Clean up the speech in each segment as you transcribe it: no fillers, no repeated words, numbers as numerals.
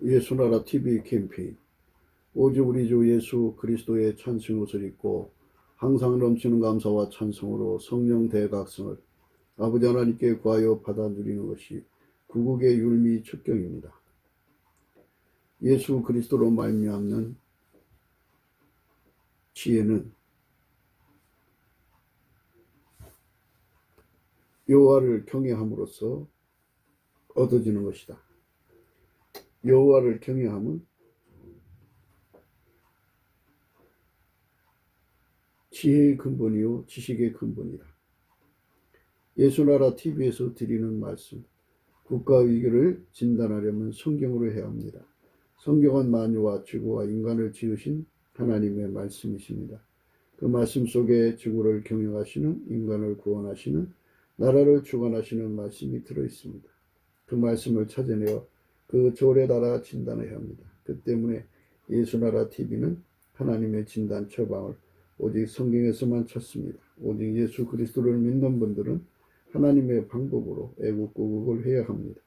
예수나라 TV 캠페인 오직 우리 주 예수 그리스도의 찬송 옷을 입고 항상 넘치는 감사와 찬송으로 성령 대각성을 아버지 하나님께 구하여 받아 누리는 것이 구국의 율미 축경입니다. 예수 그리스도로 말미암는 지혜는 여호와를 경외함으로써 얻어지는 것이다. 여호와를 경외함은 지혜의 근본이요 지식의 근본이다. 예수나라 TV에서 드리는 말씀, 국가 위기를 진단하려면 성경으로 해야 합니다. 성경은 만유와 지구와 인간을 지으신 하나님의 말씀이십니다. 그 말씀 속에 지구를 경영하시는, 인간을 구원하시는, 나라를 주관하시는 말씀이 들어있습니다. 그 말씀을 찾아내어 그 조례 따라 진단해야 합니다. 그 때문에 예수나라 TV는 하나님의 진단 처방을 오직 성경에서만 찾습니다. 오직 예수 그리스도를 믿는 분들은 하나님의 방법으로 애국구국을 해야 합니다.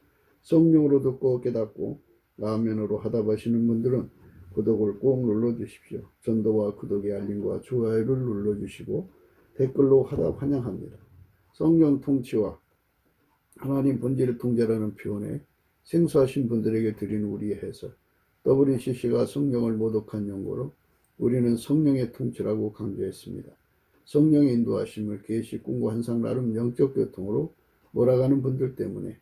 성령으로 듣고 깨닫고 라면으로 하답하시는 분들은 구독을 꼭 눌러주십시오. 전도와 구독의 알림과 좋아요를 눌러주시고 댓글로 하답 환영합니다. 성령 통치와 하나님 본질의 통제라는 표현에 생소하신 분들에게 드리는 우리의 해설, WCC가 성령을 모독한 용어로 우리는 성령의 통치라고 강조했습니다. 성령의 인도하심을 계시, 꿈과 환상 나름 영적 교통으로 몰아가는 분들 때문에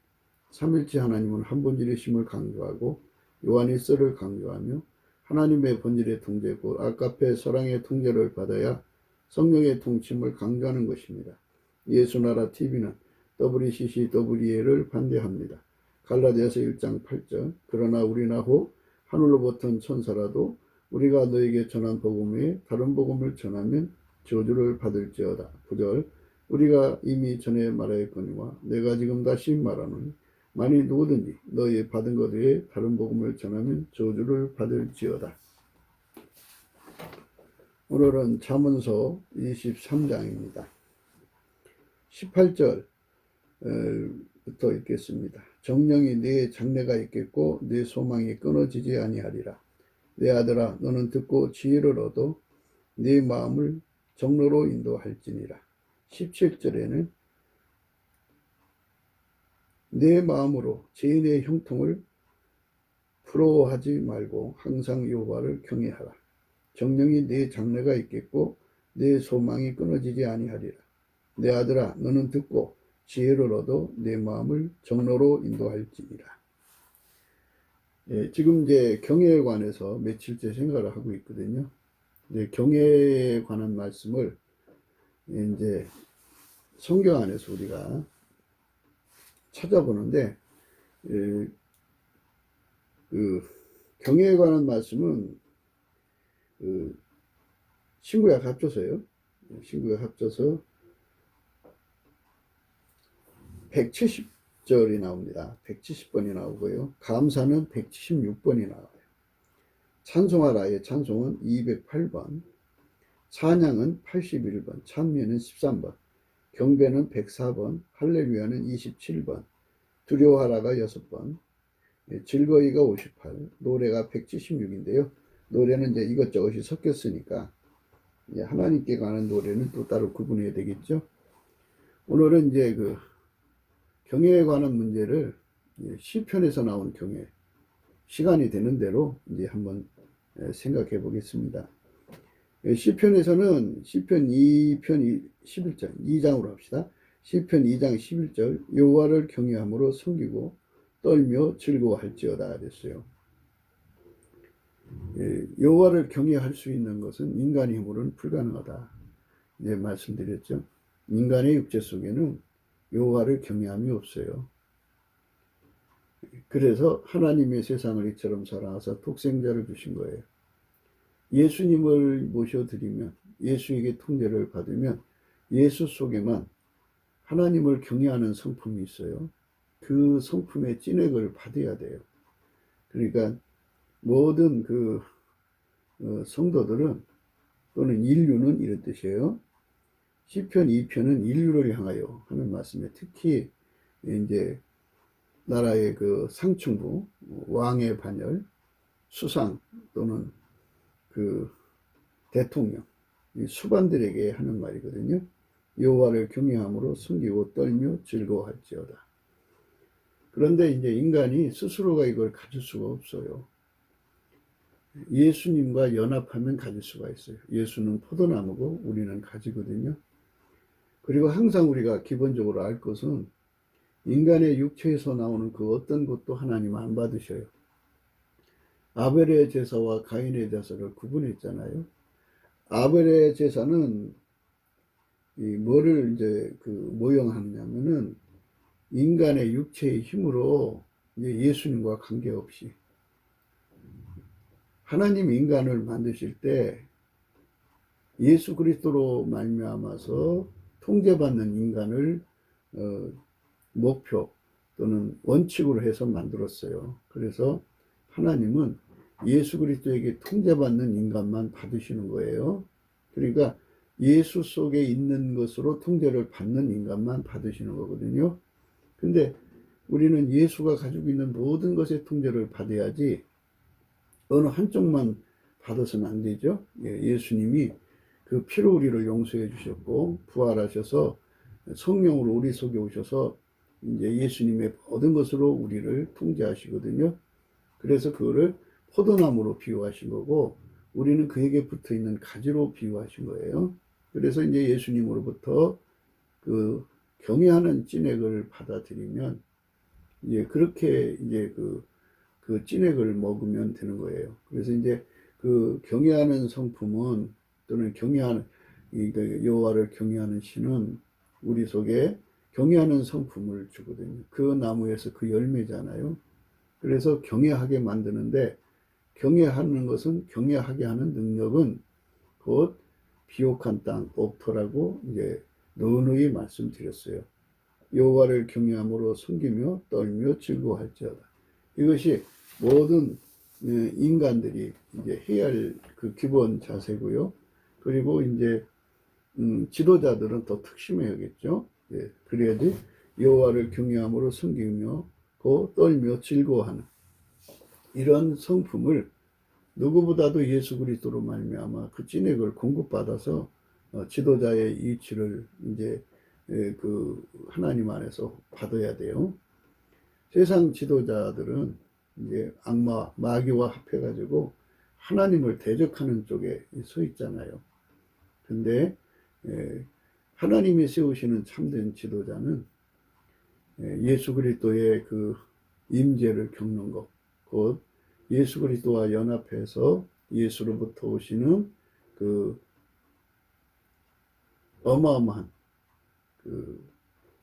삼일체 하나님은 한 본질이심을 강조하고 요한일서를 강조하며 하나님의 본질의 통제고 아까페 사랑의 통제를 받아야 성령의 통치임을 강조하는 것입니다. 예수나라 TV는 WCC, WEA를 반대합니다. 갈라디아서 1장 8절 그러나 우리나 혹 하늘로부터 온 천사라도 우리가 너에게 전한 복음 외에 다른 복음을 전하면 저주를 받을지어다. 9절 우리가 이미 전에 말하였거니와 내가 지금 다시 말하노니 만일 누구든지 너희 받은 것 외에 다른 복음을 전하면 저주를 받을지어다. 오늘은 잠언서 23장입니다. 18절부터 읽겠습니다. 정령이 네 장래가 있겠고 네 소망이 끊어지지 아니하리라. 내 아들아 너는 듣고 지혜를 얻어 네 마음을 정로로 인도할지니라. 17절에는 내 마음으로 죄인의 형통을 부러워하지 말고 항상 여호와를 경외하라. 정령이 네 장래가 있겠고 내 소망이 끊어지지 아니하리라. 내 아들아 너는 듣고 지혜를 얻어 내 마음을 정로로 인도할지니라. 지금 이제 경외에 관해서 며칠째 생각을 하고 있거든요. 경외에 관한 말씀을 이제 성경 안에서 우리가 찾아보는데, 그 경외에 관한 말씀은 신구약 합쳐서요. 신구약 합쳐서 170절이 나옵니다. 170번이 나오고요. 감사는 176번이 나와요. 찬송하라의 찬송은 208번, 찬양은 81번, 찬미는 13번, 경배는 104번, 할렐루야는 27번, 두려워하라가 6번, 즐거이가 58, 노래가 176인데요. 노래는 이제 이것저것이 섞였으니까 하나님께 관한 노래는 또 따로 구분해야 되겠죠. 오늘은 이제 그 경외에 관한 문제를 시편에서 나온 경외, 시간이 되는 대로 이제 한번 생각해 보겠습니다. 시편에서는 시편 2편 11절, 2장으로 합시다. 시편 2장 11절, 여호와를 경외함으로 섬기고 떨며 즐거워할지어다 됐어요. 여호와를 경외할 수 있는 것은 인간의 힘으로는 불가능하다. 이제 말씀드렸죠. 인간의 육체 속에는 여호와를 경외함이 없어요. 그래서 하나님의 세상을 이처럼 사랑하사 독생자를 주신 거예요. 예수님을 모셔드리면, 예수에게 통제를 받으면 예수 속에만 하나님을 경외하는 성품이 있어요. 그 성품의 찐액을 받아야 돼요. 그러니까 모든 그 성도들은 또는 인류는 이런 뜻이에요. 시편 2편은 인류를 향하여 하는 말씀에 특히 이제 나라의 그 상층부 왕의 반열, 수상 또는 그 대통령, 이 수반들에게 하는 말이거든요. 여호와를 경외함으로 숨기고 떨며 즐거워할지어다. 그런데 이제 인간이 스스로가 이걸 가질 수가 없어요. 예수님과 연합하면 가질 수가 있어요. 예수는 포도나무고 우리는 가지거든요. 그리고 항상 우리가 기본적으로 알 것은 인간의 육체에서 나오는 그 어떤 것도 하나님 안 받으셔요. 아벨의 제사와 가인의 제사를 구분했잖아요. 아벨의 제사는 뭐를 이제 모형하느냐면은 인간의 육체의 힘으로 이제 예수님과 관계없이 하나님 인간을 만드실 때 예수 그리스도로 말미암아서 통제받는 인간을 목표 또는 원칙으로 해서 만들었어요. 그래서 하나님은 예수 그리스도에게 통제받는 인간만 받으시는 거예요. 그러니까 예수 속에 있는 것으로 통제를 받는 인간만 받으시는 거거든요. 근데 우리는 예수가 가지고 있는 모든 것의 통제를 받아야지 어느 한쪽만 받아서는 안 되죠. 예수님이 그 피로 우리를 용서해 주셨고 부활하셔서 성령으로 우리 속에 오셔서 이제 예수님의 모든 것으로 우리를 통제하시거든요. 그래서 그거를 포도나무로 비유하신 거고 우리는 그에게 붙어 있는 가지로 비유하신 거예요. 그래서 이제 예수님으로부터 그 경외하는 찐액을 받아들이면 이제 그렇게 이제 그 찐액을 먹으면 되는 거예요. 그래서 이제 그 경외하는 성품은 또는 경외하는 여호와를 경외하는 신은 우리 속에 경외하는 성품을 주거든요. 그 나무에서 그 열매잖아요. 그래서 경외하게 만드는데 경외하는 것은 경외하게 하는 능력은 곧 비옥한 땅 옥토라고 이제 누누이 말씀드렸어요. 여호와를 경외함으로 숨기며 떨며 즐거워할지어다. 이것이 모든 인간들이 이제 해야 할 그 기본 자세고요. 그리고 이제 지도자들은 더 특심해야겠죠. 그래야지 여호와를 경외함으로 숨기며 떨며 즐거워하는 이런 성품을 누구보다도 예수 그리스도로 말미암아 그 찐액을 공급받아서 지도자의 이치를 이제 그 하나님 안에서 받아야 돼요. 세상 지도자들은 이제 악마 마귀와 합해가지고 하나님을 대적하는 쪽에 서 있잖아요. 근데 하나님이 세우시는 참된 지도자는 예수 그리스도의 그 임재를 겪는 것, 곧 예수 그리스도와 연합해서 예수로부터 오시는 그 어마어마한 그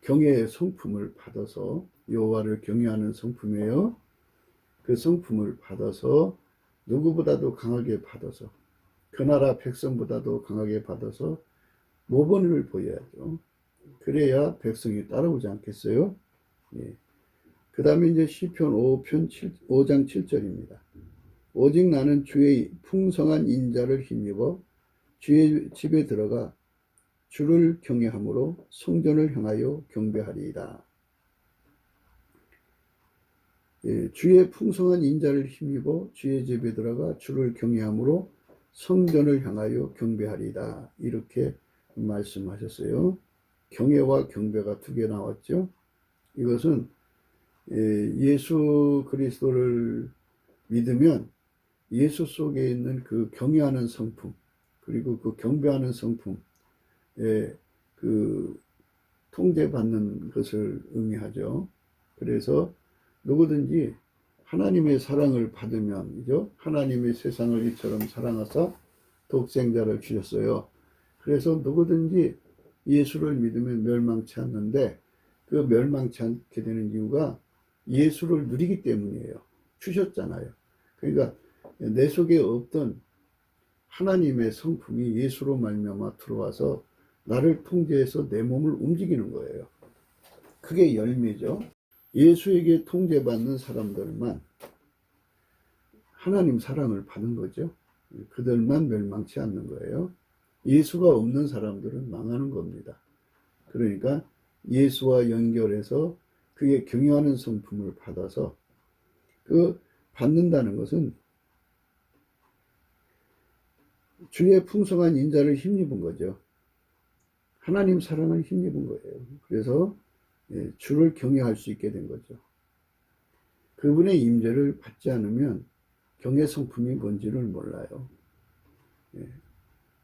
경외의 성품을 받아서 여호와를 경외하는 성품이에요. 그 성품을 받아서 누구보다도 강하게 받아서 그 나라 백성보다도 강하게 받아서 모범을 보여야죠. 그래야 백성이 따라오지 않겠어요? 예. 그 다음에 이제 시편 5장 7절입니다. 오직 나는 주의 풍성한 인자를 힘입어 주의 집에 들어가 주를 경외함으로 성전을 향하여 경배하리이다. 예, 주의 풍성한 인자를 힘입어 주의 집에 들어가 주를 경외함으로 성전을 향하여 경배하리이다. 이렇게 말씀하셨어요. 경외와 경배가 두 개 나왔죠. 이것은 예수 그리스도를 믿으면 예수 속에 있는 그 경외하는 성품 그리고 그 경배하는 성품에 그 통제받는 것을 의미하죠. 그래서 누구든지 하나님의 사랑을 받으면 하나님의 세상을 이처럼 사랑하사 독생자를 주셨어요. 그래서 누구든지 예수를 믿으면 멸망치 않는데 그 멸망치 않게 되는 이유가 예수를 누리기 때문이에요. 주셨잖아요. 그러니까 내 속에 없던 하나님의 성품이 예수로 말미암아 들어와서 나를 통제해서 내 몸을 움직이는 거예요. 그게 열매죠. 예수에게 통제받는 사람들만 하나님 사랑을 받은 거죠. 그들만 멸망치 않는 거예요. 예수가 없는 사람들은 망하는 겁니다. 그러니까 예수와 연결해서 그의 경외하는 성품을 받아서 그 받는다는 것은 주의 풍성한 인자를 힘입은 거죠. 하나님 사랑을 힘입은 거예요. 그래서 주를 경외할 수 있게 된 거죠. 그분의 임재를 받지 않으면 경외 성품이 뭔지를 몰라요.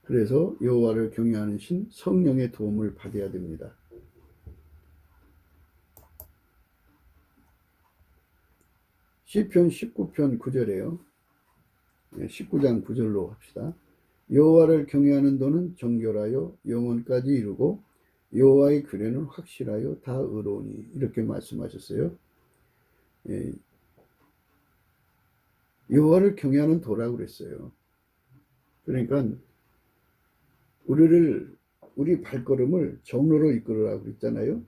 그래서 여호와를 경외하는 신 성령의 도움을 받아야 됩니다. 시편 19편 9절에요. 19장 9절로 합시다. 여호와를 경외하는 도는 정결하여 영원까지 이르고 여호와의 규례는 확실하여 다 의로우니 이렇게 말씀하셨어요. 여호와를 경외하는 도라고 그랬어요. 그러니까 우리 발걸음을 정로로 이끌으라고 그랬잖아요.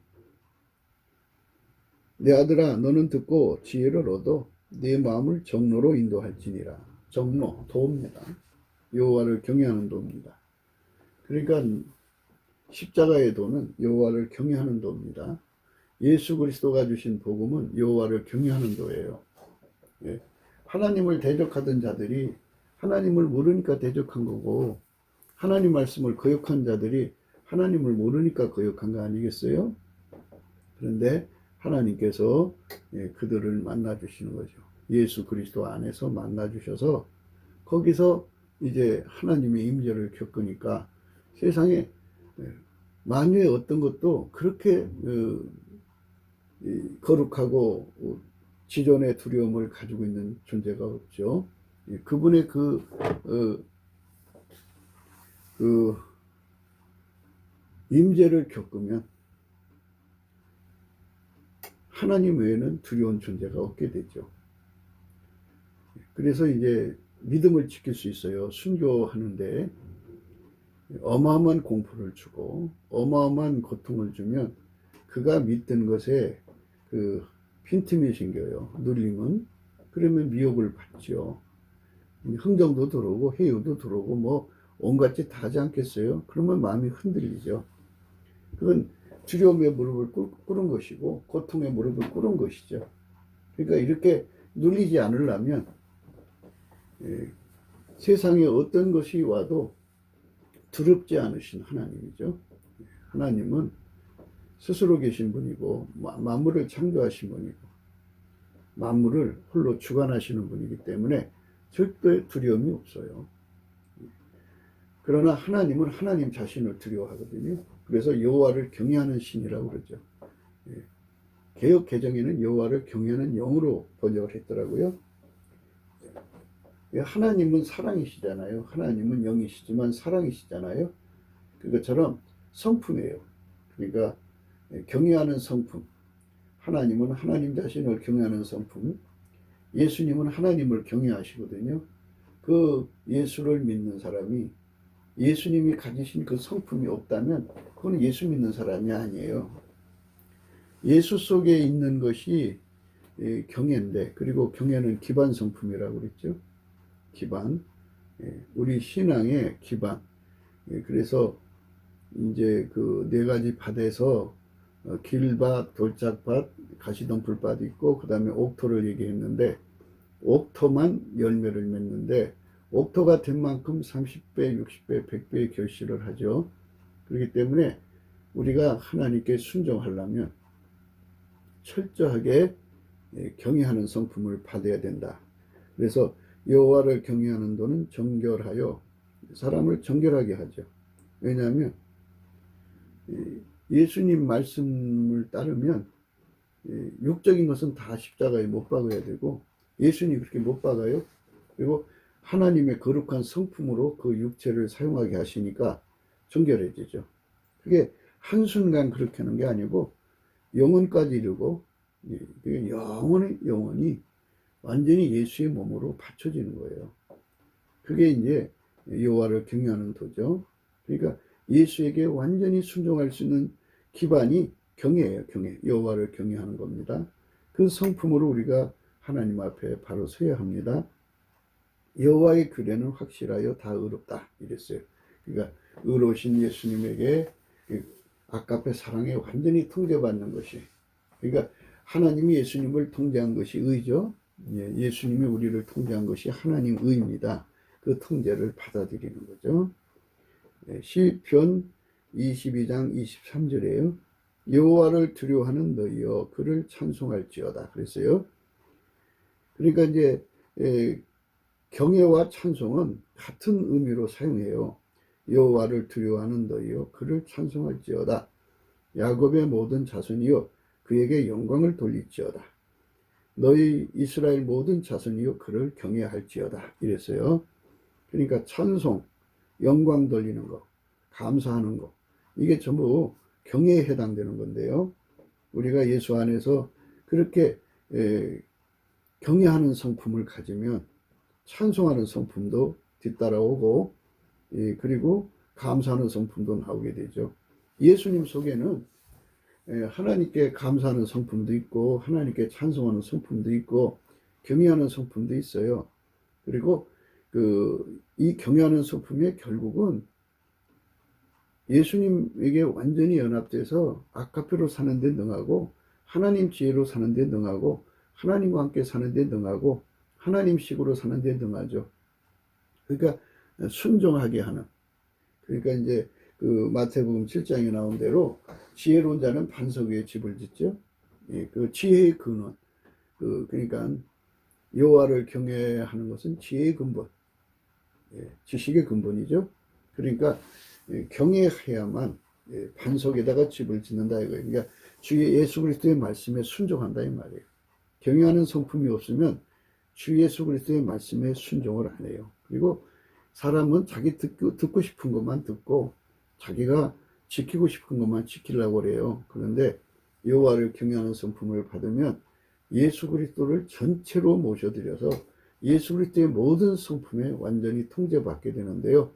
내 아들아 너는 듣고 지혜를 얻어 내 마음을 정로로 인도할지니라. 정로, 도입니다. 여호와를 경외하는 도입니다. 그러니까 십자가의 도는 여호와를 경외하는 도입니다. 예수 그리스도가 주신 복음은 여호와를 경외하는 도예요. 하나님을 대적하던 자들이 하나님을 모르니까 대적한 거고, 하나님 말씀을 거역한 자들이 하나님을 모르니까 거역한 거 아니겠어요? 그런데 하나님께서 그들을 만나 주시는 거죠. 예수 그리스도 안에서 만나 주셔서 거기서 이제 하나님의 임재를 겪으니까 세상에 만유의 어떤 것도 그렇게 거룩하고 지존의 두려움을 가지고 있는 존재가 없죠. 그분의 그 임재를 겪으면 하나님 외에는 두려운 존재가 없게 되죠. 그래서 이제 믿음을 지킬 수 있어요. 순교하는데 어마어마한 공포를 주고 어마어마한 고통을 주면 그가 믿던 것에 그 빈틈이 생겨요. 눌림은. 그러면 미혹을 받죠. 흥정도 들어오고 해유도 들어오고 뭐 온갖 짓 다 하지 않겠어요? 그러면 마음이 흔들리죠. 그건 두려움의 무릎을 꿇은 것이고 고통의 무릎을 꿇은 것이죠. 그러니까 이렇게 눌리지 않으려면 세상에 어떤 것이 와도 두렵지 않으신 하나님이죠. 하나님은 스스로 계신 분이고 만물을 창조하신 분이고 만물을 홀로 주관하시는 분이기 때문에 절대 두려움이 없어요. 그러나 하나님은 하나님 자신을 두려워하거든요. 그래서 여호와를 경외하는 신이라고 그러죠. 개역 개정에는 여호와를 경외하는 영으로 번역을 했더라고요. 하나님은 사랑이시잖아요. 하나님은 영이시지만 사랑이시잖아요. 그것처럼 성품이에요. 그러니까 경외하는 성품. 하나님은 하나님 자신을 경외하는 성품. 예수님은 하나님을 경외하시거든요. 그 예수를 믿는 사람이 예수님이 가지신 그 성품이 없다면 그건 예수 믿는 사람이 아니에요. 예수 속에 있는 것이 경외인데, 그리고 경외는 기반 성품이라고 그랬죠. 기반, 우리 신앙의 기반. 그래서 이제 그 네 가지 밭에서 길밭, 돌짝밭, 가시덤불밭이 있고 그 다음에 옥토를 얘기했는데, 옥토만 열매를 맺는데 옥토가 된 만큼 30배, 60배, 100배의 결실을 하죠. 그렇기 때문에 우리가 하나님께 순종하려면 철저하게 경외하는 성품을 받아야 된다. 그래서 여호와를 경외하는 도는 정결하여 사람을 정결하게 하죠. 왜냐하면 예수님 말씀을 따르면 육적인 것은 다 십자가에 못 박아야 되고 예수님이 그렇게 못 박아요. 그리고 하나님의 거룩한 성품으로 그 육체를 사용하게 하시니까 정결해지죠. 그게 한순간 그렇게 하는 게 아니고 영혼까지 이르고 영원히 완전히 예수의 몸으로 받쳐지는 거예요. 그게 이제 여호와를 경외하는 도죠. 그러니까 예수에게 완전히 순종할 수 있는 기반이 경외예요. 경외. 여호와를 경외하는 겁니다. 그 성품으로 우리가 하나님 앞에 바로 서야 합니다. 여호와의 규례는 확실하여 다 의롭다 이랬어요. 그러니까 의로우신 예수님에게 아까페 사랑에 완전히 통제받는 것이, 그러니까 하나님이 예수님을 통제한 것이 의죠. 예수님이 우리를 통제한 것이 하나님 의입니다. 그 통제를 받아들이는 거죠. 시편 22장 23절에요. 여호와를 두려워하는 너희여 그를 찬송할지어다 그랬어요. 그러니까 이제 경외와 찬송은 같은 의미로 사용해요. 여호와를 두려워하는 너희여 그를 찬송할지어다. 야곱의 모든 자손이여 그에게 영광을 돌릴지어다. 너희 이스라엘 모든 자손이여 그를 경외할지어다 이랬어요. 그러니까 찬송, 영광 돌리는 거, 감사하는 거, 이게 전부 경외에 해당되는 건데요. 우리가 예수 안에서 그렇게 경외하는 성품을 가지면 찬송하는 성품도 뒤따라오고, 그리고 감사하는 성품도 나오게 되죠. 예수님 속에는 하나님께 감사하는 성품도 있고 하나님께 찬송하는 성품도 있고 경외하는 성품도 있어요. 그리고 이 경외하는 성품이 결국은 예수님에게 완전히 연합돼서 아카페로 사는 데 능하고 하나님 지혜로 사는 데 능하고 하나님과 함께 사는 데 능하고 하나님식으로 사는 데 능하죠. 그러니까 순종하게 하는, 그러니까 이제 마태복음 7장에 나온 대로 지혜로운 자는 반석 위에 집을 짓죠. 그 지혜의 근원, 그러니까 여호와를 경외하는 것은 지혜의 근본, 지식의 근본이죠. 그러니까 경외해야만 반석에다가 집을 짓는다 이거예요. 그러니까 주 예수 그리스도의 말씀에 순종한다 이 말이에요. 경외하는 성품이 없으면 주 예수 그리스도의 말씀에 순종을 안 해요. 그리고 사람은 자기 듣고 싶은 것만 듣고 자기가 지키고 싶은 것만 지키려고 그래요. 그런데 여호와를 경외하는 성품을 받으면 예수 그리스도를 전체로 모셔드려서 예수 그리스도의 모든 성품에 완전히 통제받게 되는데요.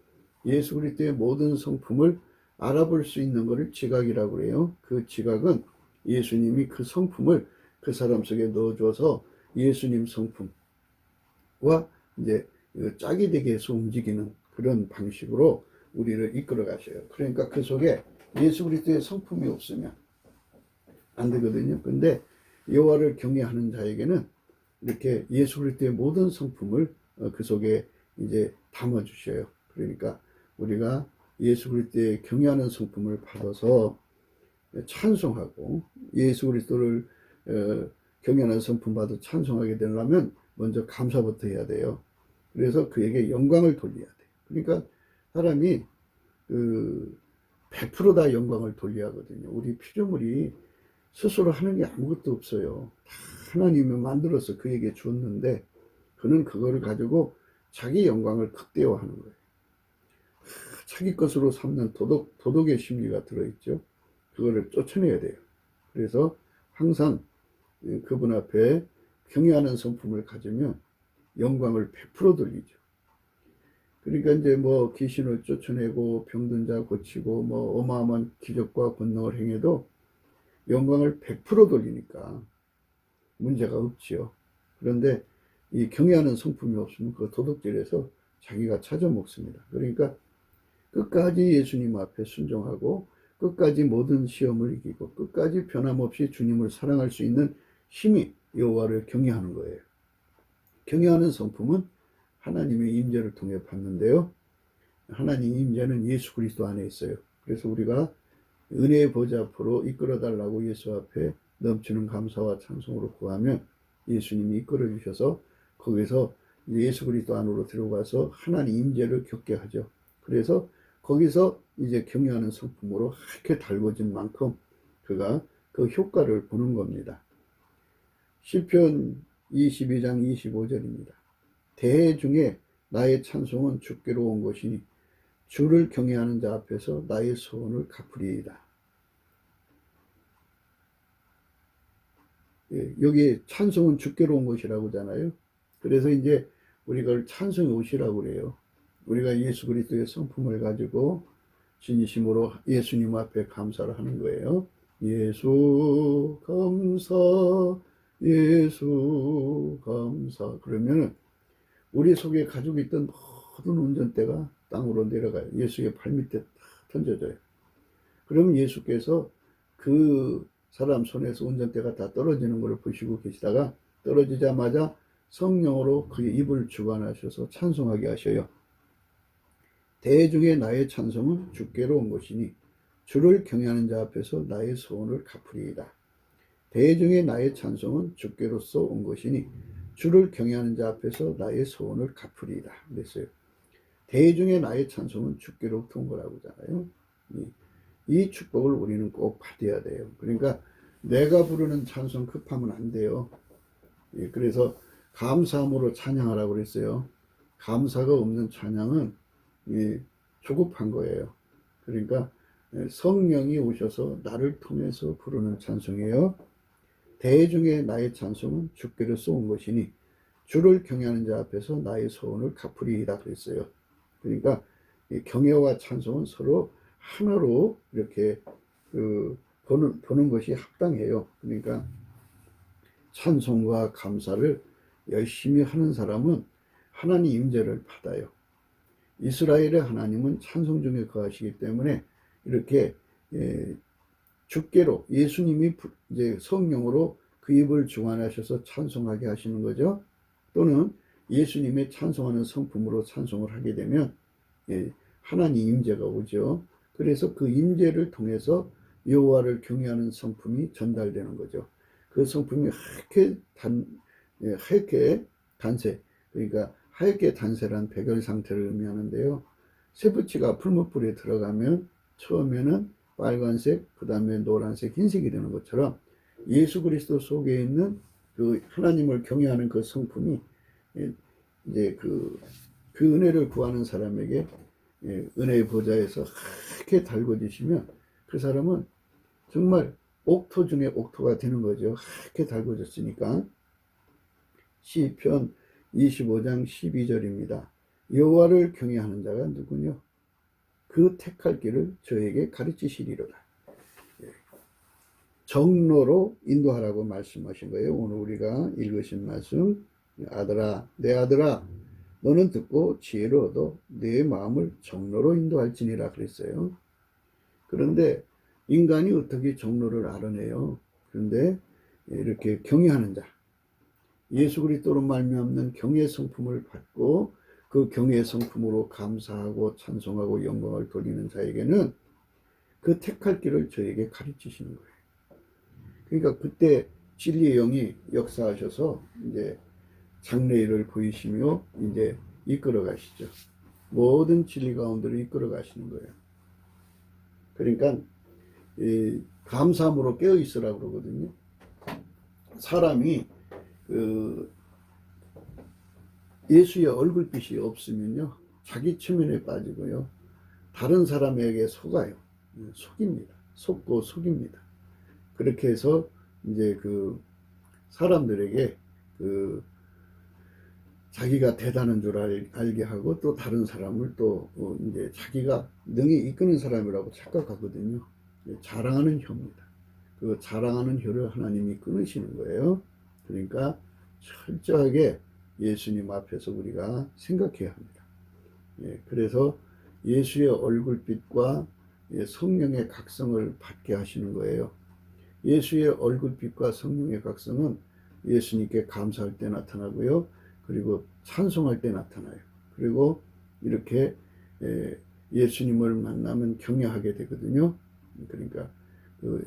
예수 그리스도의 모든 성품을 알아볼 수 있는 것을 지각이라고 그래요. 그 지각은 예수님이 그 성품을 그 사람 속에 넣어줘서 예수님 성품과 이제 짝이 되게 해서 움직이는 그런 방식으로 우리를 이끌어 가셔요. 그러니까 그 속에 예수 그리스도의 성품이 없으면 안 되거든요. 근데 여호와를 경외하는 자에게는 이렇게 예수 그리스도의 모든 성품을 그 속에 이제 담아 주셔요. 그러니까 우리가 예수 그리스도의 경외하는 성품을 받아서 찬송하고 예수 그리스도를 경외하는 성품 받아 찬송하게 되려면 먼저 감사부터 해야 돼요. 그래서 그에게 영광을 돌려야 돼요. 그러니까 사람이 100%다 영광을 돌려야 하거든요. 우리 피조물이 스스로 하는 게 아무것도 없어요. 하나님이 만들어서 그에게 줬는데 그는 그거를 가지고 자기 영광을 극대화하는 거예요. 자기 것으로 삼는 도덕의 심리가 들어있죠. 그거를 쫓아내야 돼요. 그래서 항상 그분 앞에 경외하는 성품을 가지면 영광을 100% 돌리죠. 그러니까 이제 뭐 귀신을 쫓아내고 병든 자 고치고 뭐 어마어마한 기적과 권능을 행해도 영광을 100% 돌리니까 문제가 없지요. 그런데 이 경외하는 성품이 없으면 그 도둑질에서 자기가 찾아 먹습니다. 그러니까 끝까지 예수님 앞에 순종하고 끝까지 모든 시험을 이기고 끝까지 변함없이 주님을 사랑할 수 있는 힘이 여호와를 경외하는 거예요. 경외하는 성품은 하나님의 임재를 통해 받는데요. 하나님의 임재는 예수 그리스도 안에 있어요. 그래서 우리가 은혜의 보좌 앞으로 이끌어 달라고 예수 앞에 넘치는 감사와 찬송으로 구하면 예수님이 이끌어 주셔서 거기서 예수 그리스도 안으로 들어가서 하나님 임재를 겪게 하죠. 그래서 거기서 이제 경외하는 성품으로 하얗게 달궈진 만큼 그가 그 효과를 보는 겁니다. 시편 22장 25절입니다. 대회 중에 나의 찬송은 주께로 온 것이니 주를 경외하는 자 앞에서 나의 소원을 갚으리이다. 여기 찬송은 주께로 온 것이라고 하잖아요. 그래서 이제 우리가 찬송해 오시라고 그래요. 우리가 예수 그리스도의 성품을 가지고 진심으로 예수님 앞에 감사를 하는 거예요. 예수 감사, 예수 감사. 그러면은 우리 속에 가지고 있던 모든 운전대가 땅으로 내려가요. 예수의 발밑에 던져져요. 그러면 예수께서 그 사람 손에서 운전대가 다 떨어지는 걸 보시고 계시다가 떨어지자마자 성령으로 그의 입을 주관하셔서 찬송하게 하셔요. 대중의 나의 찬송은 주께로 온 것이니 주를 경외하는 자 앞에서 나의 소원을 갚으리이다. 대중의 나의 찬송은 주께로서 온 것이니 주를 경외하는 자 앞에서 나의 소원을 갚으리이다. 그랬어요. 대중의 나의 찬송은 주께로부터 온 거라고 하잖아요. 이 축복을 우리는 꼭 받아야 돼요. 그러니까 내가 부르는 찬송 급하면 안 돼요. 그래서 감사함으로 찬양하라고 그랬어요. 감사가 없는 찬양은 조급한 거예요. 그러니까 성령이 오셔서 나를 통해서 부르는 찬송이에요. 대중의 나의 찬송은 주께로 쏘은 것이니 주를 경외하는 자 앞에서 나의 소원을 갚으리이다 그랬어요. 그러니까 경외와 찬송은 서로 하나로 이렇게 보는 것이 합당해요. 그러니까 찬송과 감사를 열심히 하는 사람은 하나님 임재를 받아요. 이스라엘의 하나님은 찬송 중에 거하시기 때문에 이렇게 주께로 예수님이 이제 성령으로 그 입을 주관하셔서 찬송하게 하시는 거죠. 또는 예수님의 찬송하는 성품으로 찬송을 하게 되면 하나님 임재가 오죠. 그래서 그 임재를 통해서 여호와를 경외하는 성품이 전달되는 거죠. 그 성품이 하얗게 단세, 그러니까 하얗게 단세란 백열 상태를 의미하는데요. 쇠붙이가 풀무불에 들어가면 처음에는 빨간색, 그 다음에 노란색, 흰색이 되는 것처럼 예수 그리스도 속에 있는 그 하나님을 경외하는 그 성품이 이제 그 은혜를 구하는 사람에게 은혜의 보좌에서 하얗게 달궈지시면 그 사람은 정말 옥토 중에 옥토가 되는 거죠. 하얗게 달궈졌으니까. 시편 25장 12절입니다. 여호와를 경외하는 자가 누구냐? 그 택할 길을 저에게 가르치시리로다. 정로로 인도하라고 말씀하신 거예요. 오늘 우리가 읽으신 말씀. 아들아, 내 아들아, 너는 듣고 지혜를 얻어 내 마음을 정로로 인도할지니라 그랬어요. 그런데 인간이 어떻게 정로를 알아내요? 그런데 이렇게 경외하는 자, 예수 그리스도로 말미암는 경외 성품을 받고 그 경외 성품으로 감사하고 찬송하고 영광을 돌리는 자에게는 그 택할 길을 저에게 가르치시는 거예요. 그러니까 그때 진리의 영이 역사하셔서 이제 장래일을 보이시며 이제 이끌어 가시죠. 모든 진리 가운데로 이끌어 가시는 거예요. 그러니까 감사함으로 깨어 있으라고 그러거든요. 사람이 예수의 얼굴빛이 없으면요, 자기 체면에 빠지고요, 다른 사람에게 속아요. 속입니다. 속고 속입니다. 그렇게 해서 이제 사람들에게 자기가 대단한 줄 알게 하고 또 다른 사람을 또 이제 자기가 능히 이끄는 사람이라고 착각하거든요. 자랑하는 혀입니다. 그 자랑하는 혀를 하나님이 끊으시는 거예요. 그러니까 철저하게 예수님 앞에서 우리가 생각해야 합니다. 그래서 예수의 얼굴빛과 성령의 각성을 받게 하시는 거예요. 예수의 얼굴빛과 성령의 각성은 예수님께 감사할 때 나타나고요. 그리고 찬송할 때 나타나요. 그리고 이렇게 예수님을 만나면 경외하게 되거든요. 그러니까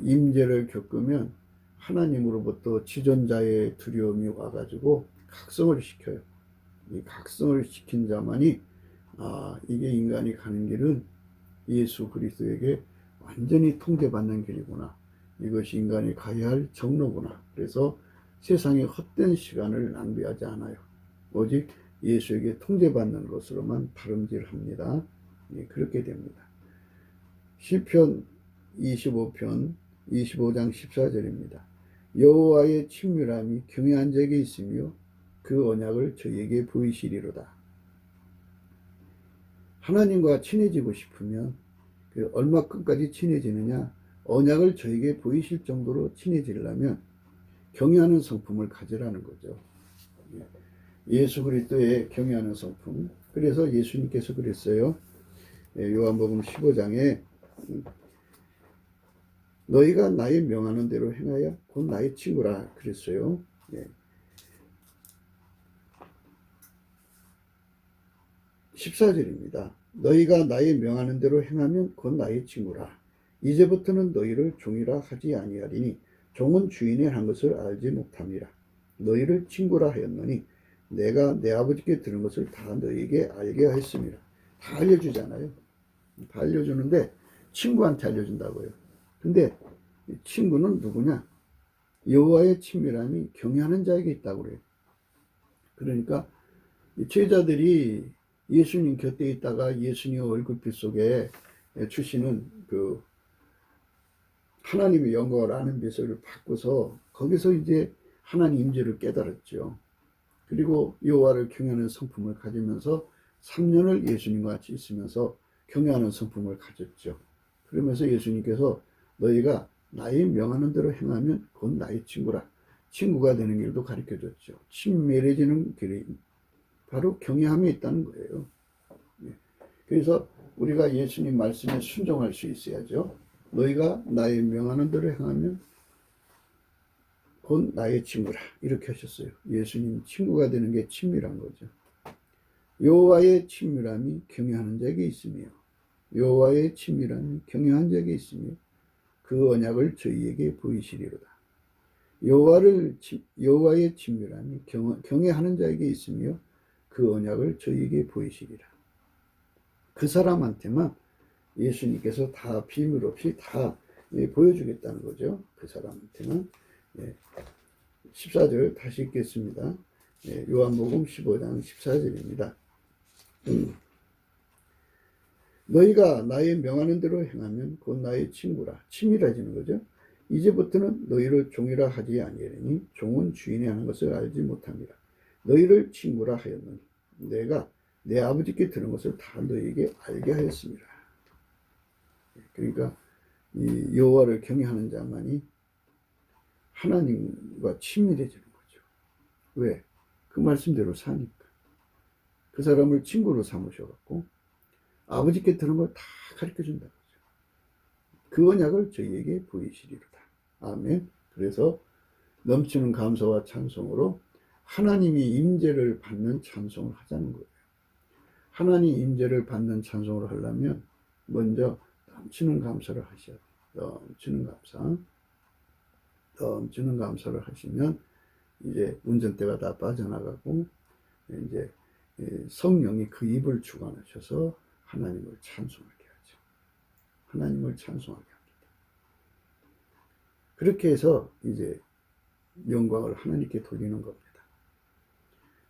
임재를 겪으면 하나님으로부터 지존자의 두려움이 와가지고 각성을 시켜요. 이 각성을 시킨 자만이 이게 인간이 가는 길은 예수 그리스도에게 완전히 통제받는 길이구나. 이것이 인간이 가야 할 정로구나. 그래서 세상에 헛된 시간을 낭비하지 않아요. 오직 예수에게 통제받는 것으로만 다름질합니다. 그렇게 됩니다. 시편 25편 25장 14절입니다. 여호와의 친밀함이 경외한 자에게 있으며 그 언약을 저에게 보이시리로다. 하나님과 친해지고 싶으면 얼마큼까지 친해지느냐? 언약을 저에게 보이실 정도로 친해지려면 경외하는 성품을 가지라는 거죠. 예수 그리스도의 경외하는 성품. 그래서 예수님께서 그랬어요. 요한복음 15장에 너희가 나의 명하는 대로 행하여 곧 나의 친구라 그랬어요. 14절입니다. 너희가 나의 명하는 대로 행하면 곧 나의 친구라. 이제부터는 너희를 종이라 하지 아니하리니 종은 주인의 한 것을 알지 못함이라. 너희를 친구라 하였노니 내가 내 아버지께 들은 것을 다 너희에게 알게 하였습니다. 다 알려주잖아요. 다 알려주는데 친구한테 알려준다고요. 근데 친구는 누구냐? 여호와의 친밀함이 경외하는 자에게 있다고 그래요. 그러니까 제자들이 예수님 곁에 있다가 예수님 얼굴빛 속에 주시는 그 하나님의 영광을 아는 빛을 받고서 거기서 이제 하나님 임재를 깨달았죠. 그리고 여호와를 경외하는 성품을 가지면서 3년을 예수님과 같이 있으면서 경외하는 성품을 가졌죠. 그러면서 예수님께서 너희가 나의 명하는 대로 행하면 곧 나의 친구라. 친구가 되는 길도 가르쳐 줬죠. 친밀해지는 길이 바로 경외함에 있다는 거예요. 그래서 우리가 예수님 말씀에 순종할 수 있어야죠. 너희가 나의 명하는 대로 행하면 곧 나의 친구라. 이렇게 하셨어요. 예수님 친구가 되는 게 친밀한 거죠. 여호와의 친밀함이 경외하는 자에게 있으며 여호와의 친밀함이 경외한 자에게 있으며 그 언약을 저희에게 보이시리로다. 여호와의 친밀함이 경외하는 자에게 있으며 그 언약을 저희에게 보이시리라. 그 사람한테만 예수님께서 다 비밀 없이 다 보여주겠다는 거죠. 그 사람한테는. 14절 다시 읽겠습니다. 요한복음 15장 14절입니다. 너희가 나의 명하는 대로 행하면 곧 나의 친구라. 친밀해지는 거죠. 이제부터는 너희를 종이라 하지 아니하리니 종은 주인이 하는 것을 알지 못합니다. 너희를 친구라 하였노니 내가 내 아버지께 들은 것을 다 너희에게 알게 하였습니다. 그러니까 이 여호와를 경외하는 자만이 하나님과 친밀해지는 거죠. 왜? 그 말씀대로 사니까. 그 사람을 친구로 삼으셔갖고 아버지께 들은 걸 다 가르쳐 준다는 거죠. 그 언약을 저희에게 보이시리로다. 아멘. 그래서 넘치는 감사와 찬송으로 하나님이 임재를 받는 찬송을 하자는 거예요. 하나님 임재를 받는 찬송을 하려면 먼저 넘치는 감사를 하셔야 돼요. 넘치는 감사를 하시면 이제 운전대가 다 빠져나가고 이제 성령이 그 입을 주관하셔서 하나님을 찬송하게 하죠. 하나님을 찬송하게 합니다. 그렇게 해서 이제 영광을 하나님께 돌리는 겁니다.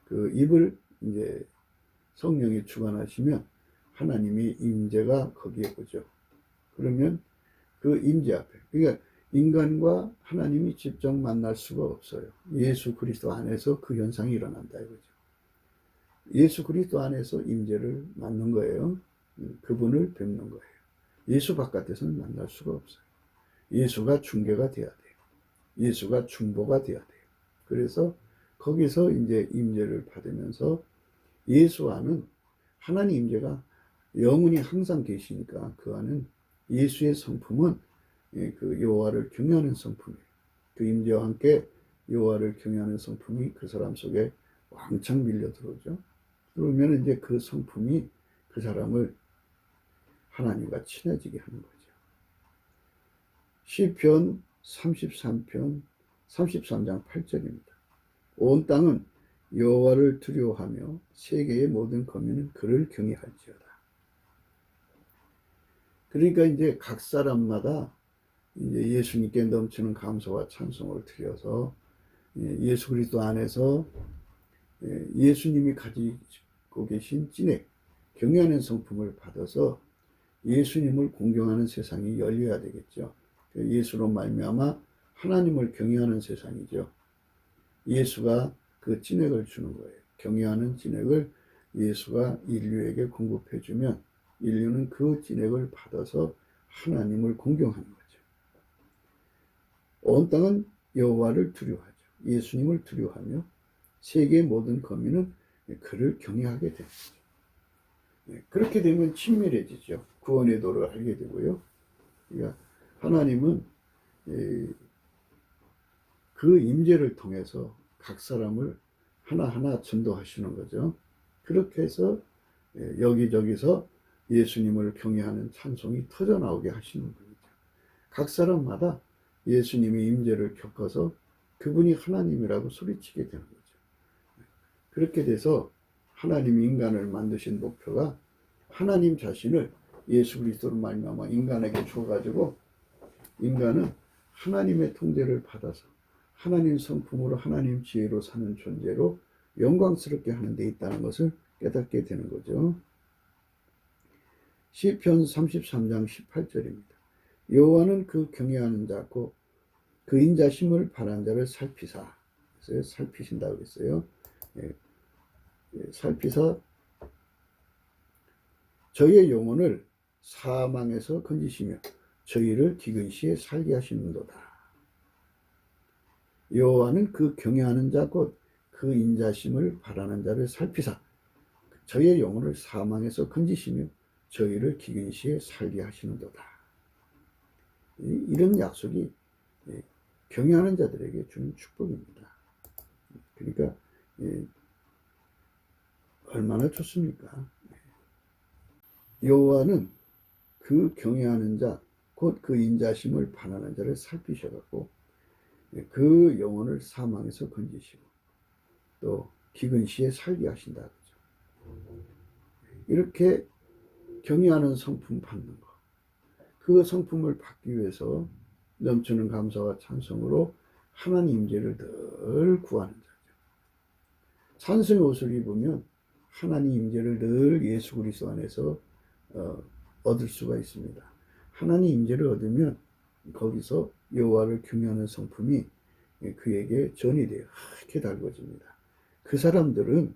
그 입을 이제 성령이 주관하시면 하나님의 임재가 거기에 오죠. 그러면 그 임재 앞에, 그러니까 인간과 하나님이 직접 만날 수가 없어요. 예수 그리스도 안에서 그 현상이 일어난다 이거죠. 예수 그리스도 안에서 임재를 맡는 거예요. 그분을 뵙는 거예요. 예수 바깥에서는 만날 수가 없어요. 예수가 중개가 돼야 돼요. 예수가 중보가 돼야 돼요. 그래서 거기서 이제 임재를 받으면서 예수 안은 하나님 임재가 영원히 항상 계시니까 그 안은 예수의 성품은 그 여호와를 경외하는 성품이에요. 그 임재와 함께 여호와를 경외하는 성품이 그 사람 속에 왕창 밀려 들어오죠. 그러면 이제 그 성품이 그 사람을 하나님과 친해지게 하는 거죠. 시편 33편 33장 8절입니다. 온 땅은 여호와를 두려워하며 세계의 모든 거민은 그를 경외할지어다. 그러니까 이제 각 사람마다 이제 예수님께 넘치는 감사와 찬송을 드려서 예수 그리스도 안에서 예수님이 가지고 계신 찐액 경외하는 성품을 받아서 예수님을 공경하는 세상이 열려야 되겠죠. 예수로 말미암아 하나님을 경외하는 세상이죠. 예수가 그 찐액을 주는 거예요. 경외하는 찐액을 예수가 인류에게 공급해 주면 인류는 그 찐액을 받아서 하나님을 공경하는 거죠. 온 땅은 여호와를 두려워하죠. 예수님을 두려워하며 세계의 모든 거민은 그를 경외하게 됩니다. 그렇게 되면 친밀해지죠. 구원의 도를 알게 되고요. 그러니까 하나님은 그 임재를 통해서 각 사람을 하나하나 전도하시는 거죠. 그렇게 해서 여기저기서 예수님을 경외하는 찬송이 터져나오게 하시는 분이죠. 각 사람마다 예수님의 임재를 겪어서 그분이 하나님이라고 소리치게 되는 거죠. 그렇게 돼서 하나님이 인간을 만드신 목표가 하나님 자신을 예수 그리스도로 말미암아 인간에게 주어가지고 인간은 하나님의 통제를 받아서 하나님 성품으로 하나님 지혜로 사는 존재로 영광스럽게 하는 데 있다는 것을 깨닫게 되는 거죠. 시편 33장 18절입니다. 여호와는 그 경외하는 자 곧 그 인자심을 바라는 자를 살피사, 살피신다고 했어요. 살피사 저희의 영혼을 사망에서 건지시며 저희를 기근 시에 살게 하시는도다. 여호와는 그 경외하는 자 곧 그 인자심을 바라는 자를 살피사 저희의 영혼을 사망에서 건지시며 저희를 기근 시에 살게 하시는도다. 이런 약속이 경외하는 자들에게 주는 축복입니다. 그러니까 얼마나 좋습니까? 여호와는 그 경외하는 자 곧 그 인자심을 바라는 자를 살피셔갖고 그 영혼을 사망에서 건지시고 또 기근 시에 살게 하신다. 이렇게 경외하는 성품 받는 것, 그 성품을 받기 위해서 넘치는 감사와 찬송으로 하나님 임재를 늘 구하는 자죠. 찬송의 옷을 입으면 하나님 임재를 늘 예수 그리스도 안에서 얻을 수가 있습니다. 하나님 임재를 얻으면 거기서 여호와를 경외하는 성품이 그에게 전이 되어 하얗게 달궈집니다. 그 사람들은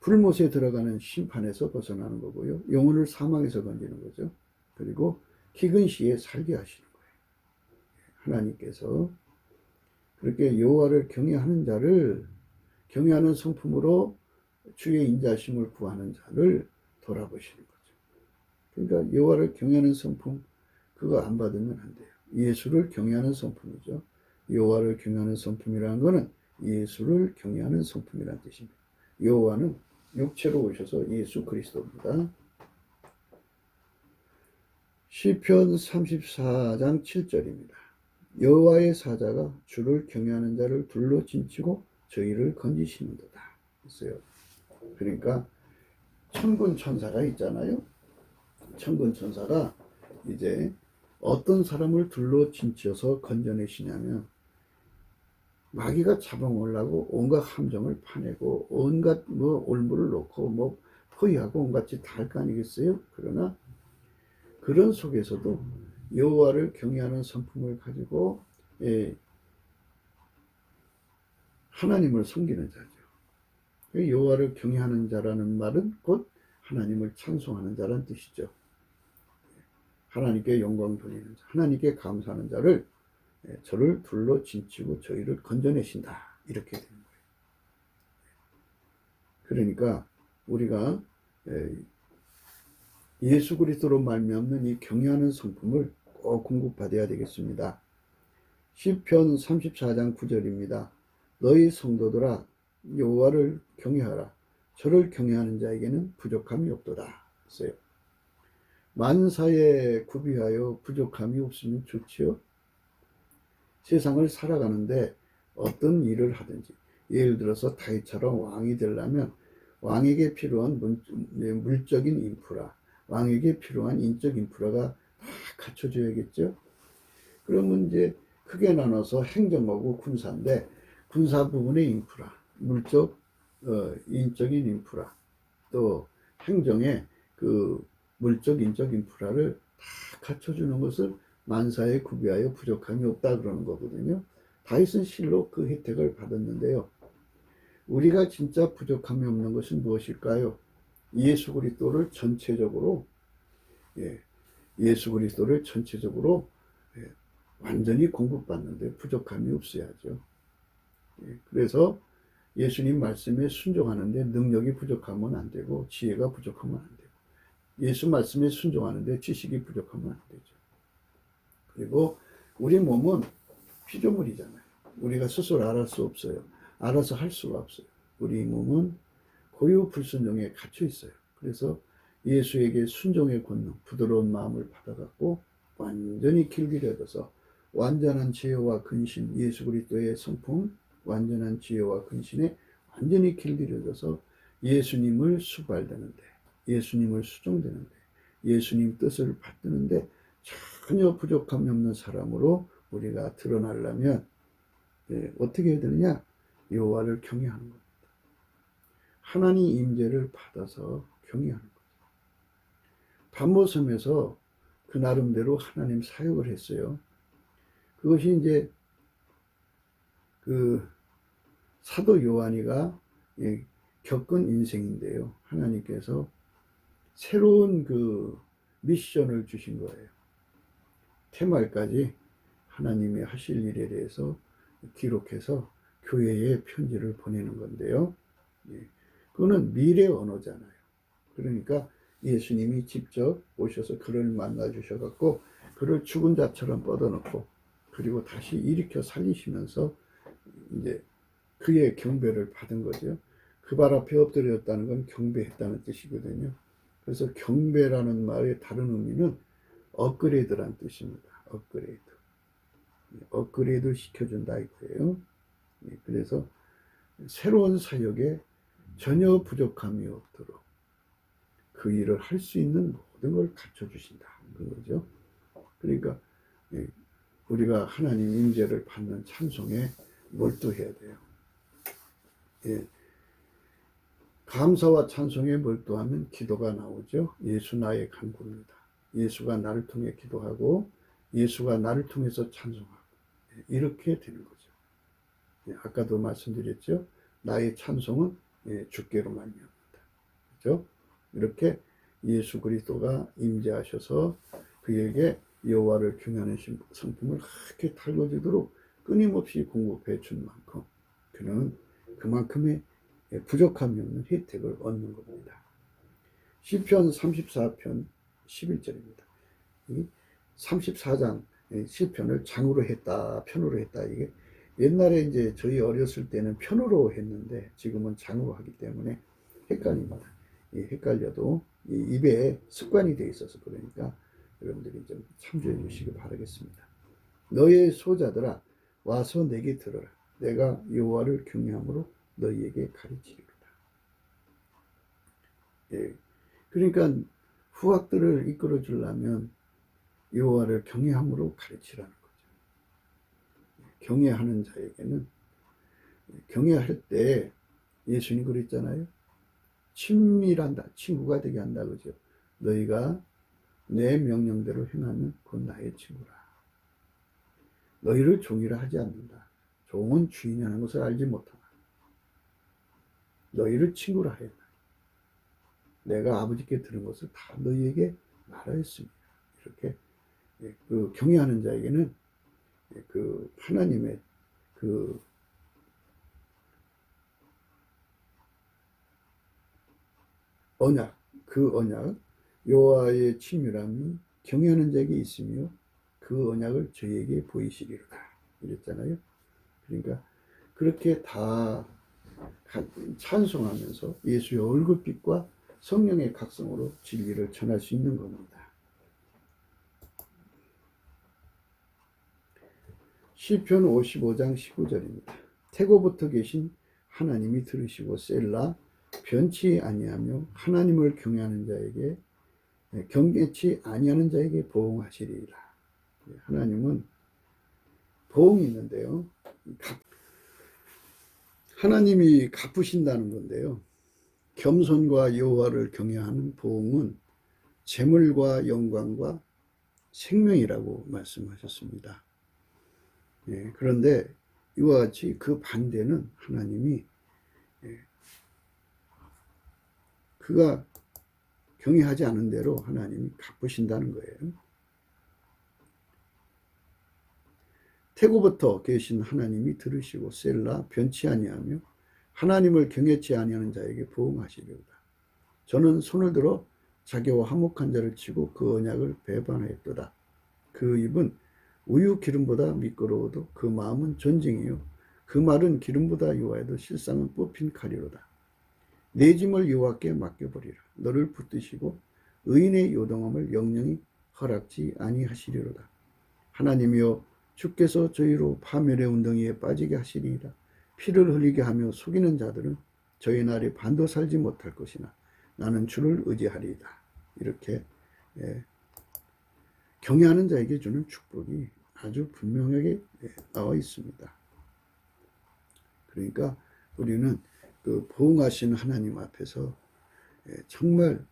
불못에 들어가는 심판에서 벗어나는 거고요. 영혼을 사망에서 건지는 거죠. 그리고 기근 시에 살게 하시는 거예요. 하나님께서 그렇게 여호와를 경외하는 자를 경외하는 성품으로 주의 인자심을 구하는 자를 돌아보시는 거죠. 그러니까 여호와를 경외하는 성품 그거 안 받으면 안 돼요. 예수를 경외하는 성품이죠. 여호와를 경외하는 성품이라는 것은 예수를 경외하는 성품이라는 뜻입니다. 여호와는 육체로 오셔서 예수 그리스도입니다. 시편 34장 7절입니다. 여호와의 사자가 주를 경외하는 자를 둘러 진치고 저희를 건지시는도다 했어요. 그러니까 천군 천사가 있잖아요. 천군 천사가 이제 어떤 사람을 둘러 진치어서 건져내시냐면 마귀가 잡아먹으려고 온갖 함정을 파내고 온갖 올무를 놓고 포위하고 온갖 짓 다 할 거 아니겠어요? 그러나 그런 속에서도 여호와를 경외하는 성품을 가지고 하나님을 섬기는 자죠. 여호와를 경외하는 자라는 말은 곧 하나님을 찬송하는 자라는 뜻이죠. 하나님께 영광 돌리는 자, 하나님께 감사하는 자를 저를 둘러 진치고 저희를 건져내신다. 이렇게 되는 거예요. 그러니까 우리가 예수 그리스도로 말미암는 이 경외하는 성품을 꼭 공급받아야 되겠습니다. 시편 34장 9절입니다. 너희 성도들아 여호와를 경외하라. 저를 경외하는 자에게는 부족함이 없도다. 했어요. 만사에 구비하여 부족함이 없으면 좋지요. 세상을 살아가는데 어떤 일을 하든지 예를 들어서 다윗처럼 왕이 되려면 왕에게 필요한 물적인 인프라, 왕에게 필요한 인적 인프라가 다 갖춰져야겠죠. 그러면 이제 크게 나눠서 행정하고 군사인데 군사 부분의 인프라, 물적, 인적인 인프라, 또 행정의 그 물적, 인적 인프라를 다 갖춰주는 것을 만사에 구비하여 부족함이 없다 그러는 거거든요. 다윗은 실로 그 혜택을 받았는데요. 우리가 진짜 부족함이 없는 것은 무엇일까요? 예수 그리스도를 전체적으로 예수 그리스도를 전체적으로 완전히 공급받는데 부족함이 없어야죠. 그래서 예수님 말씀에 순종하는데 능력이 부족하면 안 되고 지혜가 부족하면 안 되고 예수 말씀에 순종하는데 지식이 부족하면 안 되죠. 그리고 우리 몸은 피조물이잖아요. 우리가 스스로 알을 수 없어요. 알아서 할 수가 없어요. 우리 몸은 고유 불순종에 갇혀 있어요. 그래서 예수에게 순종의 권능, 부드러운 마음을 받아갖고 완전히 길들여져서 완전한 지혜와 근신, 예수 그리스도의 성품, 완전한 지혜와 근신에 완전히 길들여져서 예수님을 수발되는데, 예수님을 수종되는데, 예수님 뜻을 받드는데 전혀 부족함이 없는 사람으로 우리가 드러나려면 어떻게 해야 되느냐? 여호와를 경외하는 겁니다. 하나님 임재를 받아서 경외하는 거죠. 반모섬에서 그 나름대로 하나님 사역을 했어요. 그것이 이제 그 사도 요한이가 겪은 인생인데요. 하나님께서 새로운 그 미션을 주신 거예요. 퇴말까지 하나님이 하실 일에 대해서 기록해서 교회에 편지를 보내는 건데요. 그거는 미래 언어잖아요. 그러니까 예수님이 직접 오셔서 그를 만나 주셔갖고 그를 죽은 자처럼 뻗어놓고 그리고 다시 일으켜 살리시면서 이제 그의 경배를 받은 거죠. 그 발 앞에 엎드렸다는 건 경배했다는 뜻이거든요. 그래서 경배라는 말의 다른 의미는 업그레이드란 뜻입니다. 업그레이드. 업그레이드 시켜준다 이거예요. 그래서 새로운 사역에 전혀 부족함이 없도록 그 일을 할 수 있는 모든 걸 갖춰주신다. 그거죠. 그러니까 우리가 하나님 임재를 받는 찬송에 몰두해야 돼요. 감사와 찬송에 몰두하면 기도가 나오죠. 예수 나의 간구입니다. 예수가 나를 통해 기도하고 예수가 나를 통해서 찬송하고 이렇게 되는 거죠. 아까도 말씀드렸죠. 나의 찬송은 주께로 말미암다. 그렇죠? 이렇게 예수 그리스도가 임재하셔서 그에게 여호와를 경외하는 성품을 그렇게 달궈지도록 끊임없이 공급해 준 만큼 그는 그만큼의 부족함이 없는 혜택을 얻는 겁니다. 시편 34편 11절입니다. 이 34장 시편을 장으로 했다, 편으로 했다. 이게 옛날에 이제 저희 어렸을 때는 편으로 했는데 지금은 장으로 하기 때문에 헷갈립니다. 헷갈려도 입에 습관이 돼 있어서 그러니까 여러분들이 좀 참조해 주시기 바라겠습니다. 너의 소자들아 와서 내게 들어라. 내가 여호와를 경외함으로 너희에게 가르치리로다. 그러니까 후학들을 이끌어 주려면 여호와를 경외함으로 가르치라는 거죠. 경외하는 자에게는 경외할 때 예수님 그랬잖아요. 친밀한다. 친구가 되게 한다. 그죠? 너희가 내 명령대로 행하면 곧 나의 친구라. 너희를 종이라 하지 않는다. 종은 주인이 하는 것을 알지 못하나. 너희를 친구라 하였나. 내가 아버지께 들은 것을 다 너희에게 말하였습니다. 이렇게 그 경외하는 자에게는 그 하나님의 그 언약, 그 언약, 여호와의 친밀함이 경외하는 자에게 있으며 그 언약을 저희에게 보이시리로다. 이랬잖아요. 그러니까 그렇게 다 찬송하면서 예수의 얼굴빛과 성령의 각성으로 진리를 전할 수 있는 겁니다. 시편 55장 19절입니다. 태고부터 계신 하나님이 들으시고 셀라 변치 아니하며 하나님을 경외하는 자에게 경계치 아니하는 자에게 보응하시리라. 하나님은 보응이 있는데요. 하나님이 갚으신다는 건데요. 겸손과 여호와를 경외하는 보응은 재물과 영광과 생명이라고 말씀하셨습니다. 그런데 이와 같이 그 반대는 하나님이 그가 경외하지 않은 대로 하나님이 갚으신다는 거예요. 태고부터 계신 하나님이 들으시고 셀라 변치 아니하며 하나님을 경외치 아니하는 자에게 보응하시리로다. 저는 손을 들어 자기와 화목한 자를 치고 그 언약을 배반하였도다. 그 입은 우유 기름보다 미끄러워도 그 마음은 전쟁이요 그 말은 기름보다 유하여도 실상은 뽑힌 칼이로다. 내 짐을 여호와께 맡겨버리라. 너를 붙드시고 의인의 요동함을 영영히 허락지 아니하시리로다. 하나님이여 주께서 저희로 파멸의 운동이에 빠지게 하시리이다. 피를 흘리게 하며 속이는 자들은 저희 날에 반도 살지 못할 것이나 나는 주를 의지하리이다. 이렇게 경외하는 자에게 주는 축복이 아주 분명하게 나와 있습니다. 그러니까 우리는 그 보응하신 하나님 앞에서 정말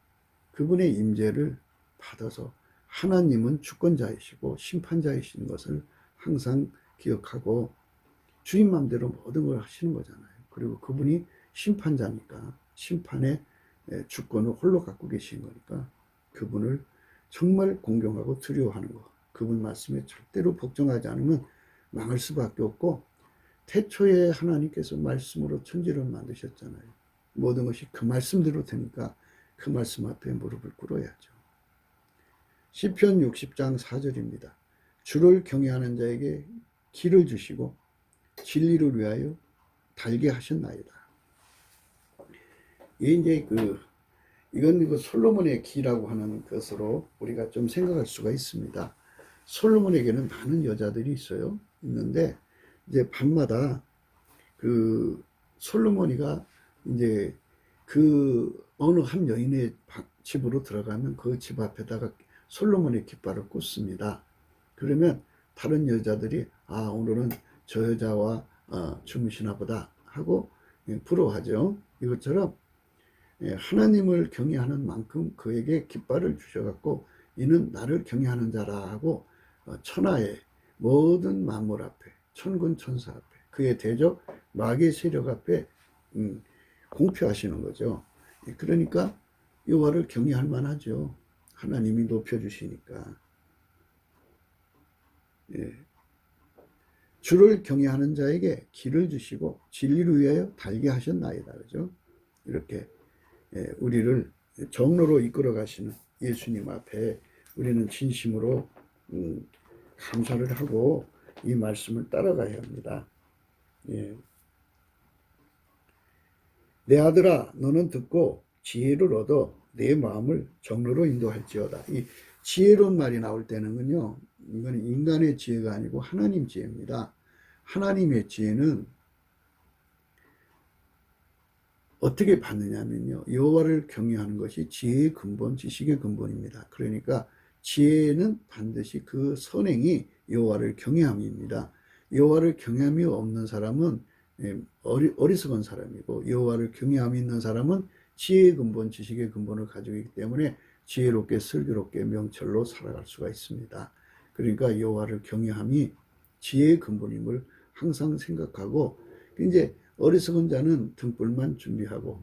그분의 임재를 받아서 하나님은 주권자이시고 심판자이신 것을 항상 기억하고 주인 마음대로 모든 걸 하시는 거잖아요. 그리고 그분이 심판자니까 심판의 주권을 홀로 갖고 계신 거니까 그분을 정말 공경하고 두려워하는 것, 그분 말씀에 절대로 복종하지 않으면 망할 수밖에 없고, 태초에 하나님께서 말씀으로 천지를 만드셨잖아요. 모든 것이 그 말씀대로 되니까 그 말씀 앞에 무릎을 꿇어야죠. 시편 60장 4절입니다. 주를 경외하는 자에게 길을 주시고 진리를 위하여 달게 하셨나이다. 이제 이건 그 솔로몬의 기라고 하는 것으로 우리가 좀 생각할 수가 있습니다. 솔로몬에게는 많은 여자들이 있는데 이제 밤마다 그 솔로몬이가 이제 그 어느 한 여인의 집으로 들어가면 그 집 앞에다가 솔로몬의 깃발을 꽂습니다. 그러면 다른 여자들이 오늘은 저 여자와 주무시나 보다 하고 부러워하죠. 이것처럼 하나님을 경외하는 만큼 그에게 깃발을 주셔갖고 이는 나를 경외하는 자라 하고 천하의 모든 만물 앞에 천군 천사 앞에 그의 대적 마귀의 세력 앞에 공표하시는 거죠. 그러니까 여호와를 경외할 만하죠. 하나님이 높여주시니까. 주를 경외하는 자에게 길을 주시고 진리를 위하여 달게 하셨나이다. 그죠? 이렇게 우리를 정로로 이끌어 가시는 예수님 앞에 우리는 진심으로 감사를 하고 이 말씀을 따라가야 합니다. 내 아들아 너는 듣고 지혜를 얻어 내 마음을 정로로 인도할지어다. 이 지혜로운 말이 나올 때는요, 이건 인간의 지혜가 아니고 하나님 지혜입니다. 하나님의 지혜는 어떻게 받느냐면요, 여호와를 경외하는 것이 지혜의 근본, 지식의 근본입니다. 그러니까 지혜는 반드시 그 선행이 여호와를 경외함입니다. 여호와를 경외함이 없는 사람은 어리석은 사람이고, 여호와를 경외함이 있는 사람은 지혜의 근본, 지식의 근본을 가지고 있기 때문에 지혜롭게 슬기롭게 명철로 살아갈 수가 있습니다. 그러니까 여호와를 경외함이 지혜의 근본임을 항상 생각하고, 이제 어리석은 자는 등불만 준비하고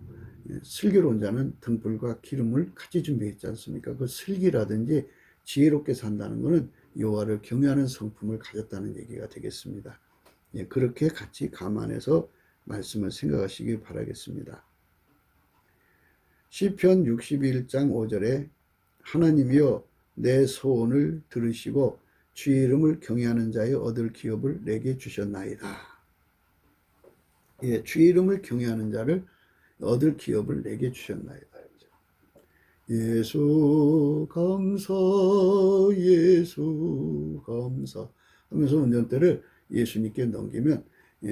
슬기로운 자는 등불과 기름을 같이 준비했지 않습니까? 그 슬기라든지 지혜롭게 산다는 것은 여호와를 경외하는 성품을 가졌다는 얘기가 되겠습니다. 그렇게 같이 감안해서 말씀을 생각하시기 바라겠습니다. 시편 61장 5절에 하나님이여 내 소원을 들으시고 주의 이름을 경외하는 자의 얻을 기업을 내게 주셨나이다. 주의 이름을 경외하는 자를 얻을 기업을 내게 주셨나이다. 예수 감사 예수 감사 하면서 운전대를 예수님께 넘기면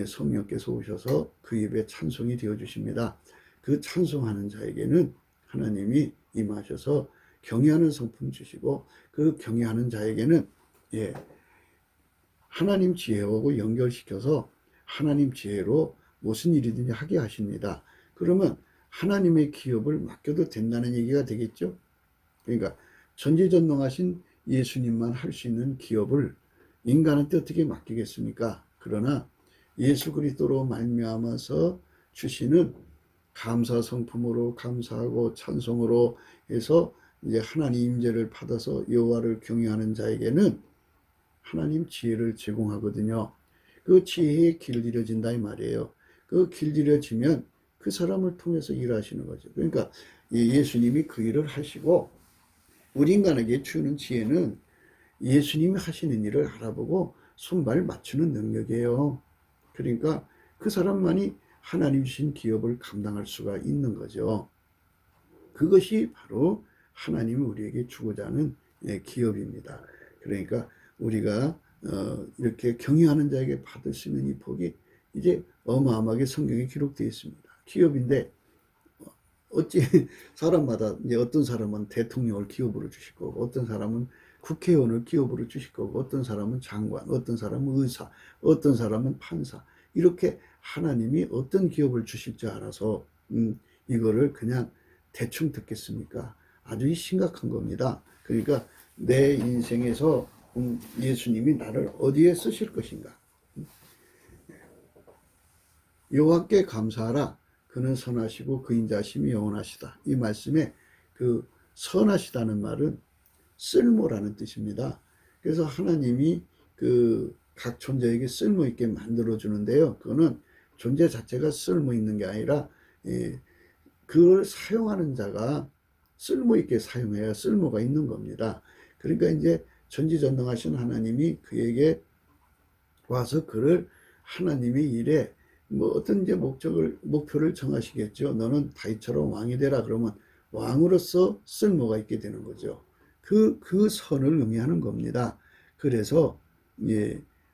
성령께서 오셔서 그 입에 찬송이 되어 주십니다. 그 찬송하는 자에게는 하나님이 임하셔서 경외하는 성품 주시고, 그 경외하는 자에게는 하나님 지혜하고 연결시켜서 하나님 지혜로 무슨 일이든지 하게 하십니다. 그러면 하나님의 기업을 맡겨도 된다는 얘기가 되겠죠. 그러니까 전지전능하신 예수님만 할 수 있는 기업을 인간한테 어떻게 맡기겠습니까? 그러나 예수 그리스도로 말미암아서 주시는 감사 성품으로 감사하고 찬송으로 해서 이제 하나님 임재를 받아서 여호와를 경외하는 자에게는 하나님 지혜를 제공하거든요. 그 지혜의 길들여진다 이 말이에요. 그 길들여지면 그 사람을 통해서 일하시는 거죠. 그러니까 예수님이 그 일을 하시고, 우리 인간에게 주는 지혜는 예수님이 하시는 일을 알아보고 손발 맞추는 능력이에요. 그러니까 그 사람만이 하나님 주신 기업을 감당할 수가 있는 거죠. 그것이 바로 하나님이 우리에게 주고자 하는 기업입니다. 그러니까 우리가 이렇게 경외하는 자에게 받을 수 있는 이 복이 이제 어마어마하게 성경에 기록되어 있습니다. 기업인데 어찌 사람마다 이제 어떤 사람은 대통령을 기업으로 주실 거고, 어떤 사람은 국회의원을 기업으로 주실 거고, 어떤 사람은 장관, 어떤 사람은 의사, 어떤 사람은 판사, 이렇게 하나님이 어떤 기업을 주실지 알아서 이거를 그냥 대충 듣겠습니까? 아주 심각한 겁니다. 그러니까 내 인생에서 예수님이 나를 어디에 쓰실 것인가? 여호와께 감사하라. 그는 선하시고 그 인자심이 영원하시다. 이 말씀에 그 선하시다는 말은 쓸모라는 뜻입니다. 그래서 하나님이 그 각 존재에게 쓸모 있게 만들어 주는데요. 그거는 존재 자체가 쓸모 있는 게 아니라 그걸 사용하는 자가 쓸모 있게 사용해야 쓸모가 있는 겁니다. 그러니까 이제 전지전능하신 하나님이 그에게 와서 그를 하나님의 일에 뭐 어떤 이제 목표를 정하시겠죠. 너는 다윗처럼 왕이 되라. 그러면 왕으로서 쓸모가 있게 되는 거죠. 그 선을 의미하는 겁니다. 그래서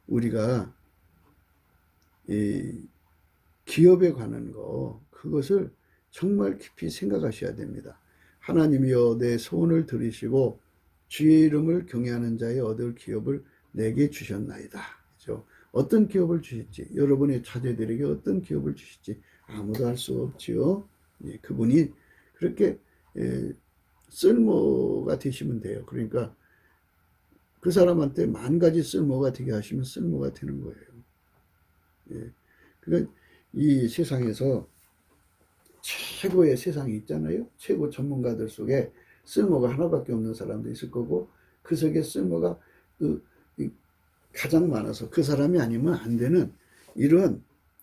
우리가 기업에 관한 그것을 정말 깊이 생각하셔야 됩니다. 하나님이여 내 소원을 들으시고 주의 이름을 경외하는 자의 얻을 기업을 내게 주셨나이다. 그렇죠? 어떤 기업을 주실지, 여러분의 자제들에게 어떤 기업을 주실지 아무도 알 수 없지요. 그분이 그렇게 쓸모가 되시면 돼요. 그러니까 그 사람한테 만 가지 쓸모가 되게 하시면 쓸모가 되는 거예요. 그러니까 이 세상에서 최고의 세상이 있잖아요. 최고 전문가들 속에 쓸모가 하나밖에 없는 사람도 있을 거고, 그 속에 쓸모가 가장 많아서 그 사람이 아니면 안 되는 이런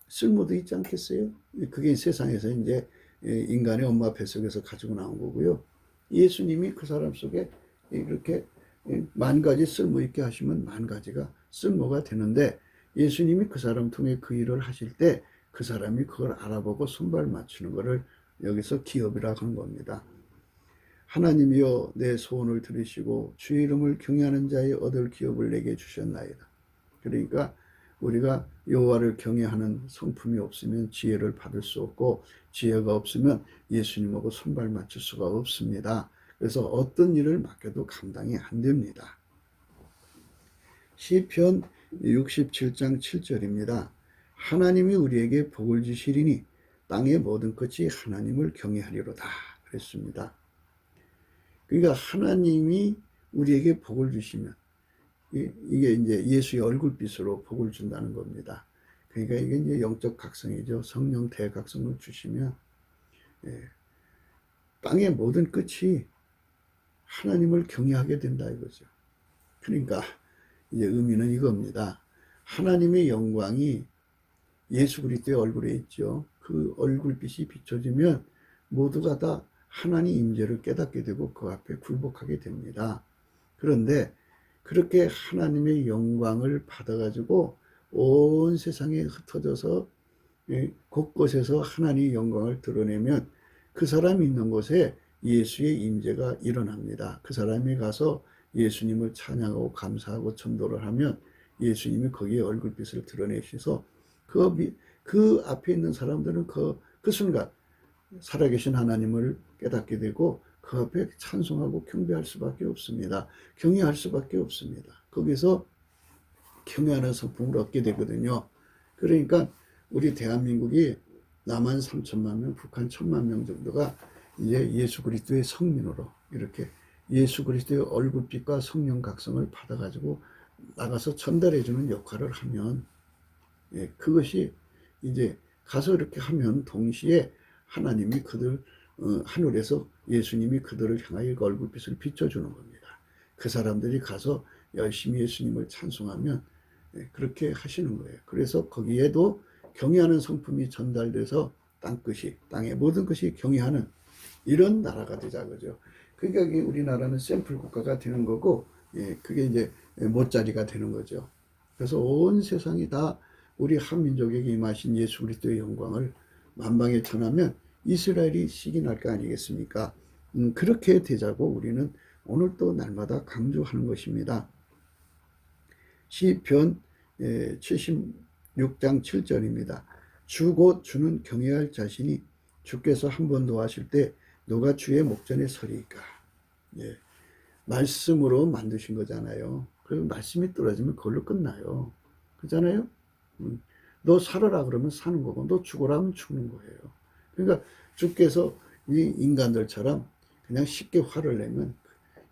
쓸모도 있지 않겠어요? 그게 세상에서 이제 인간의 엄마 뱃속에서 가지고 나온 거고요. 예수님이 그 사람 속에 이렇게 만 가지 쓸모 있게 하시면 만 가지가 쓸모가 되는데, 예수님이 그 사람 통해 그 일을 하실 때 그 사람이 그걸 알아보고 손발 맞추는 것을 여기서 기업이라고 하는 겁니다. 하나님이여 내 소원을 들으시고 주의 이름을 경외하는 자의 얻을 기업을 내게 주셨나이다. 그러니까 우리가 여호와를 경외하는 성품이 없으면 지혜를 받을 수 없고, 지혜가 없으면 예수님하고 손발 맞출 수가 없습니다. 그래서 어떤 일을 맡겨도 감당이 안 됩니다. 시편 67장 7절입니다. 하나님이 우리에게 복을 주시리니 땅의 모든 끝이 하나님을 경외하리로다. 그랬습니다. 그러니까 하나님이 우리에게 복을 주시면 이게 이제 예수의 얼굴빛으로 복을 준다는 겁니다. 그러니까 이게 이제 영적 각성이죠. 성령 대각성을 주시면 땅의 모든 끝이 하나님을 경외하게 된다 이거죠. 그러니까 이제 의미는 이겁니다. 하나님의 영광이 예수 그리스도의 얼굴에 있죠. 그 얼굴빛이 비춰지면 모두가 다 하나님 임재를 깨닫게 되고 그 앞에 굴복하게 됩니다. 그런데 그렇게 하나님의 영광을 받아가지고 온 세상에 흩어져서 곳곳에서 하나님의 영광을 드러내면 그 사람이 있는 곳에 예수의 임재가 일어납니다. 그 사람이 가서 예수님을 찬양하고 감사하고 전도를 하면 예수님이 거기에 얼굴빛을 드러내셔서 그 앞에 있는 사람들은 그 순간 살아계신 하나님을 깨닫게 되고 그 앞에 찬송하고 경배할 수밖에 없습니다. 경외할 수밖에 없습니다. 거기서 경외하는 성품을 얻게 되거든요. 그러니까 우리 대한민국이 남한 3천만 명, 북한 1,000만 명 정도가 이제 예수 그리스도의 성민으로 이렇게 예수 그리스도의 얼굴빛과 성령 각성을 받아가지고 나가서 전달해주는 역할을 하면 그것이 이제 가서 이렇게 하면 동시에 하나님이 그들 하늘에서 예수님이 그들을 향하여 얼굴빛을 비춰주는 겁니다. 그 사람들이 가서 열심히 예수님을 찬송하면 그렇게 하시는 거예요. 그래서 거기에도 경외하는 성품이 전달돼서 땅의 모든 것이 경외하는 이런 나라가 되자 그죠. 그러니까 우리나라는 샘플 국가가 되는 거고, 그게 이제 못자리가 되는 거죠. 그래서 온 세상이 다 우리 한민족에게 임하신 예수 그리스도의 영광을 만방에 전하면 이스라엘이 시기날 거 아니겠습니까? 그렇게 되자고 우리는 오늘 또 날마다 강조하는 것입니다. 시편 76장 7절입니다. 주 곧 주는 경외할 자신이 주께서 한 번 도하실 때 누가 주의 목전에 서리이까. 예, 말씀으로 만드신 거잖아요. 그리고 말씀이 떨어지면 그걸로 끝나요. 그렇잖아요. 너 살아라 그러면 사는 거고 너 죽어라 하면 죽는 거예요. 그러니까 주께서 이 인간들처럼 그냥 쉽게 화를 내면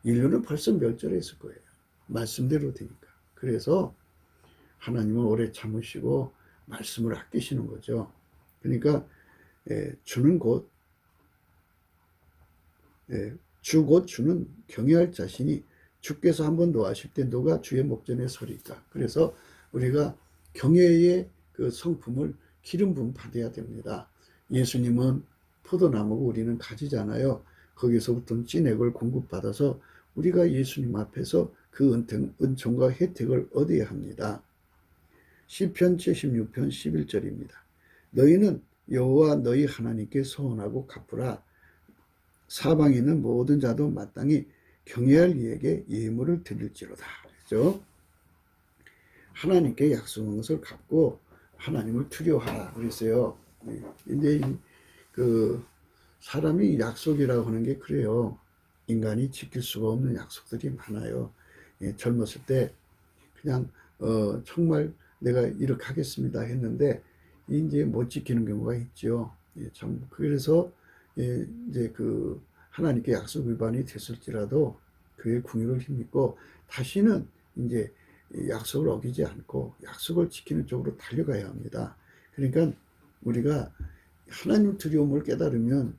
인류는 벌써 멸절했을 거예요. 말씀대로 되니까. 그래서 하나님은 오래 참으시고 말씀을 아끼시는 거죠. 그러니까 주는 곧 주 곧 주는 경외할 자신이 주께서 한번 노하실 때 누가 주의 목전에 서리까. 그래서 우리가 경외의 그 성품을 기름 부음 받아야 됩니다. 예수님은 포도나무고 우리는 가지잖아요. 거기서부터 찐액을 공급받아서 우리가 예수님 앞에서 그 은총과 혜택을 얻어야 합니다. 시편 76편 11절입니다. 너희는 여호와 너희 하나님께 소원하고 갚으라. 사방에 있는 모든 자도 마땅히 경외할 이에게 예물을 드릴지로다. 그렇죠? 하나님께 약속한 것을 갚고 하나님을 두려워하라 그랬어요. 이제 그 사람이 약속이라고 하는 게 그래요. 인간이 지킬 수가 없는 약속들이 많아요. 젊었을 때 그냥 정말 내가 이렇게 하겠습니다 했는데 이제 못 지키는 경우가 있죠. 참 그래서 이제 그 하나님께 약속 위반이 됐을지라도 그의 궁유를 힘입고 다시는 이제 약속을 어기지 않고 약속을 지키는 쪽으로 달려가야 합니다. 그러니까 우리가 하나님 두려움을 깨달으면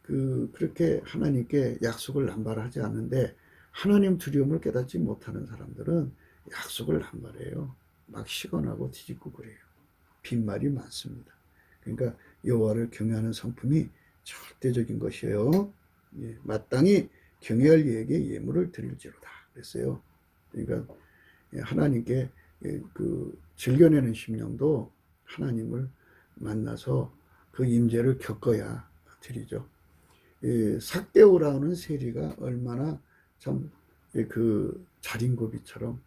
그렇게 하나님께 약속을 남발하지 않는데 하나님 두려움을 깨닫지 못하는 사람들은 약속을 남발해요. 막 시건하고 뒤집고 그래요. 빈말이 많습니다. 그러니까 여호와를 경외하는 성품이 절대적인 것이에요. 마땅히 경외할 이에게 예물을 드릴지로다 그랬어요. 그러니까 하나님께 그 즐겨내는 심령도 하나님을 만나서 그 임재를 겪어야 드리죠. 삭개오라는 세리가 얼마나 참 그 자린고비처럼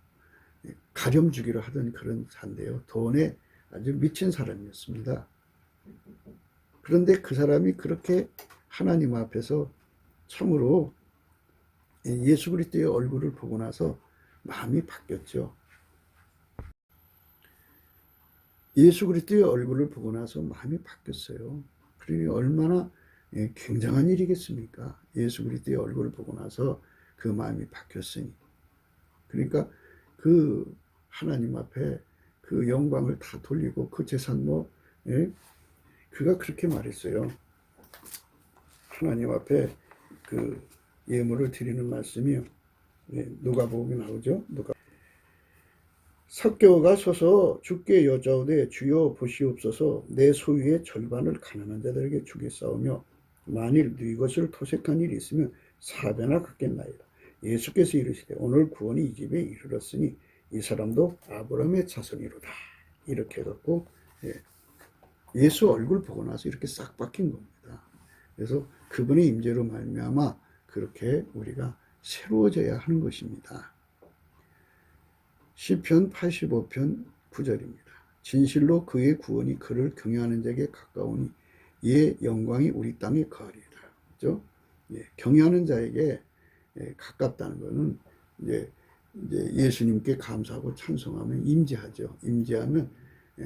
가렴주기를 하던 그런 자인데요. 돈에 아주 미친 사람이었습니다. 그런데 그 사람이 그렇게 하나님 앞에서 참으로 예수 그리스도의 얼굴을 보고 나서 마음이 바뀌었죠. 예수 그리스도의 얼굴을 보고 나서 마음이 바뀌었어요. 그러니 얼마나 굉장한 일이겠습니까? 예수 그리스도의 얼굴을 보고 나서 그 마음이 바뀌었으니. 그러니까 그 하나님 앞에 그 영광을 다 돌리고 그 재산 그가 그렇게 말했어요. 하나님 앞에 그 예물을 드리는 말씀이요. 누가복음에 나오죠. 삭개오가 서서 주께 여짜오되 주여 보시옵소서 내 소유의 절반을 가난한 자들에게 주겠사오며 만일 네 것을 토색한 일이 있으면 4배나 갚겠나이다. 예수께서 이르시되 오늘 구원이 이 집에 이르렀으니 이 사람도 아브라함의 자손이로다. 이렇게 해갖고 예수 얼굴 보고 나서 이렇게 싹 바뀐 겁니다. 그래서 그분의 임재로 말미암아 그렇게 우리가 새로워져야 하는 것입니다. 시편 85편 9절입니다. 진실로 그의 구원이 그를 경외하는 자에게 가까우니 이의 영광이 우리 땅에 거하리라. 그렇죠? 경외하는 자에게 가깝다는 것은 이제 예수님께 감사하고 찬송하면 임재하죠. 임재하면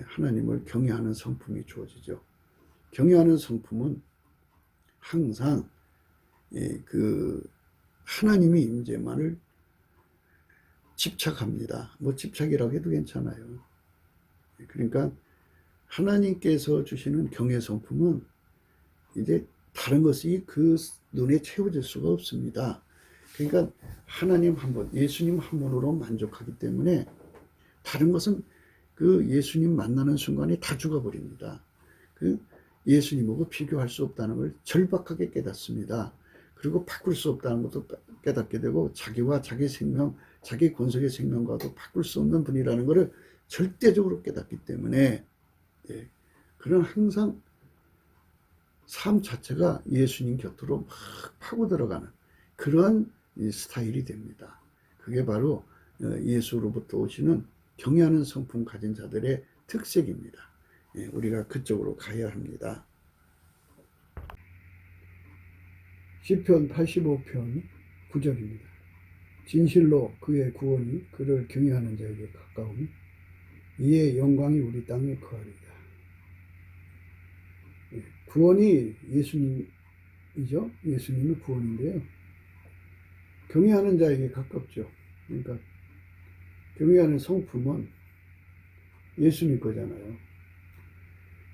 하나님을 경외하는 성품이 주어지죠. 경외하는 성품은 항상 그 하나님의 임재만을 집착합니다. 뭐 집착이라고 해도 괜찮아요. 그러니까 하나님께서 주시는 경외 성품은 이제 다른 것이 그 눈에 채워질 수가 없습니다. 그러니까 하나님 한 분, 예수님 한 분으로 만족하기 때문에 다른 것은 그 예수님 만나는 순간에 다 죽어버립니다. 그 예수님하고 비교할 수 없다는 걸 절박하게 깨닫습니다. 그리고 바꿀 수 없다는 것도 깨닫게 되고 자기와 자기 생명, 자기 권속의 생명과도 바꿀 수 없는 분이라는 것을 절대적으로 깨닫기 때문에 그런 항상 삶 자체가 예수님 곁으로 막 파고 들어가는 그러한 스타일이 됩니다. 그게 바로 예수로부터 오시는 경외하는 성품 가진 자들의 특색입니다. 우리가 그쪽으로 가야 합니다. 시편 85편 9절입니다. 진실로 그의 구원이 그를 경외하는 자에게 가까우니 이의 영광이 우리 땅에 거하리라. 구원이 예수님이죠. 예수님이 구원인데요. 경외하는 자에게 가깝죠. 그러니까 경외하는 성품은 예수님 거잖아요.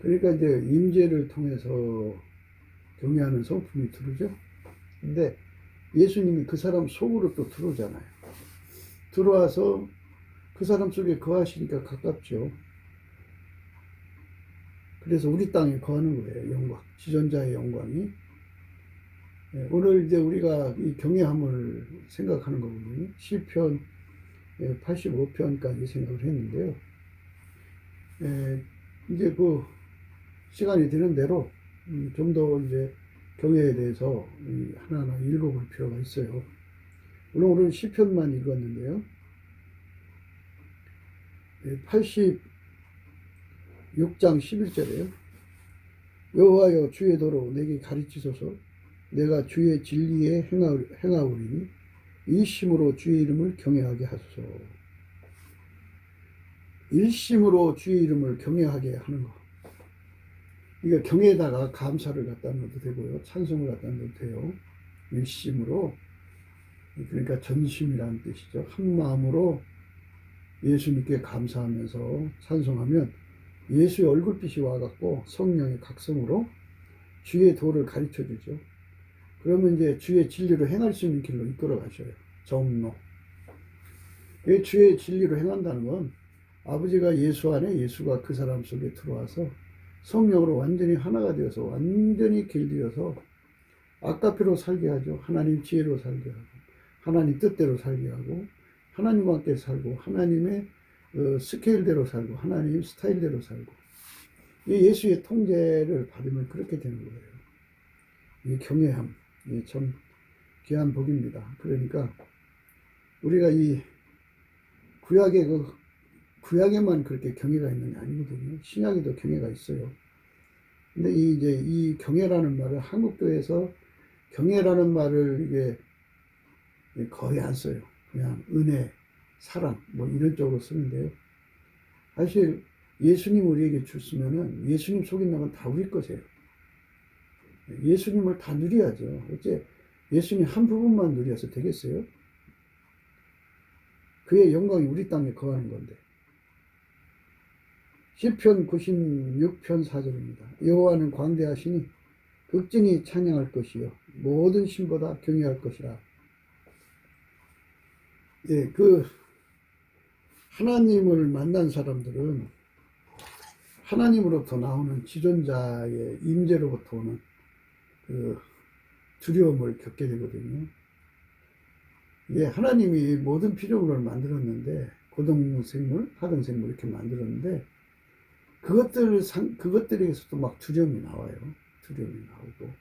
그러니까 이제 임재를 통해서 경외하는 성품이 들어오죠. 근데 예수님이 그 사람 속으로 또 들어오잖아요. 들어와서 그 사람 속에 거하시니까 가깝죠. 그래서 우리 땅에 거하는 거예요. 영광, 지존자의 영광이. 오늘 이제 우리가 이 경외함을 생각하는 거거든요. 시편 85편까지 생각을 했는데요. 이제 그 시간이 되는 대로 좀 더 이제 경외에 대해서 하나하나 읽어볼 필요가 있어요. 오늘은 시편만 읽었는데요. 86장 11절에요. 여호와여 주의 도로 내게 가르치소서. 내가 주의 진리에 행하오리니 일심으로 주의 이름을 경외하게 하소서. 일심으로 주의 이름을 경외하게 하는 것. 이거 경외에다가 감사를 갖다 넣어도 되고요. 찬송을 갖다 넣어도 돼요. 일심으로. 그러니까 전심이라는 뜻이죠. 한 마음으로 예수님께 감사하면서 찬송하면 예수의 얼굴빛이 와갖고 성령의 각성으로 주의 도를 가르쳐 주죠. 그러면 이제 주의 진리로 행할 수 있는 길로 이끌어 가셔요. 정로. 주의 진리로 행한다는 건 아버지가 예수 안에 예수가 그 사람 속에 들어와서 성령으로 완전히 하나가 되어서 완전히 길들여서 아까피로 살게 하죠. 하나님 지혜로 살게 하고 하나님 뜻대로 살게 하고 하나님과 함께 살고 하나님의 스케일대로 살고 하나님 스타일대로 살고 예수의 통제를 받으면 그렇게 되는 거예요. 이 경외함, 참 귀한 복입니다. 그러니까 우리가 이 구약에만 그렇게 경외가 있는 게 아니거든요. 신약에도 경외가 있어요. 근데 이 경외라는 말을 한국교회에서 경외라는 말을 이게 거의 안 써요. 그냥 은혜, 사랑 뭐 이런 쪽으로 쓰는데요. 사실 예수님 우리에게 주시면은 예수님 속에 있는 건 다 우리 것이에요. 예수님을 다 누려야죠. 어째 예수님 한 부분만 누려서 되겠어요? 그의 영광이 우리 땅에 거하는 건데. 시편 96편 4절입니다. 여호와는 광대하시니 극진히 찬양할 것이요 모든 신보다 경외할 것이라. 하나님을 만난 사람들은 하나님으로부터 나오는 지존자의 임재로부터 오는 그 두려움을 겪게 되거든요. 하나님이 모든 피조물을 만들었는데 고등생물, 하등생물 이렇게 만들었는데 그것들에서도 막 두려움이 나와요. 두려움이 나오고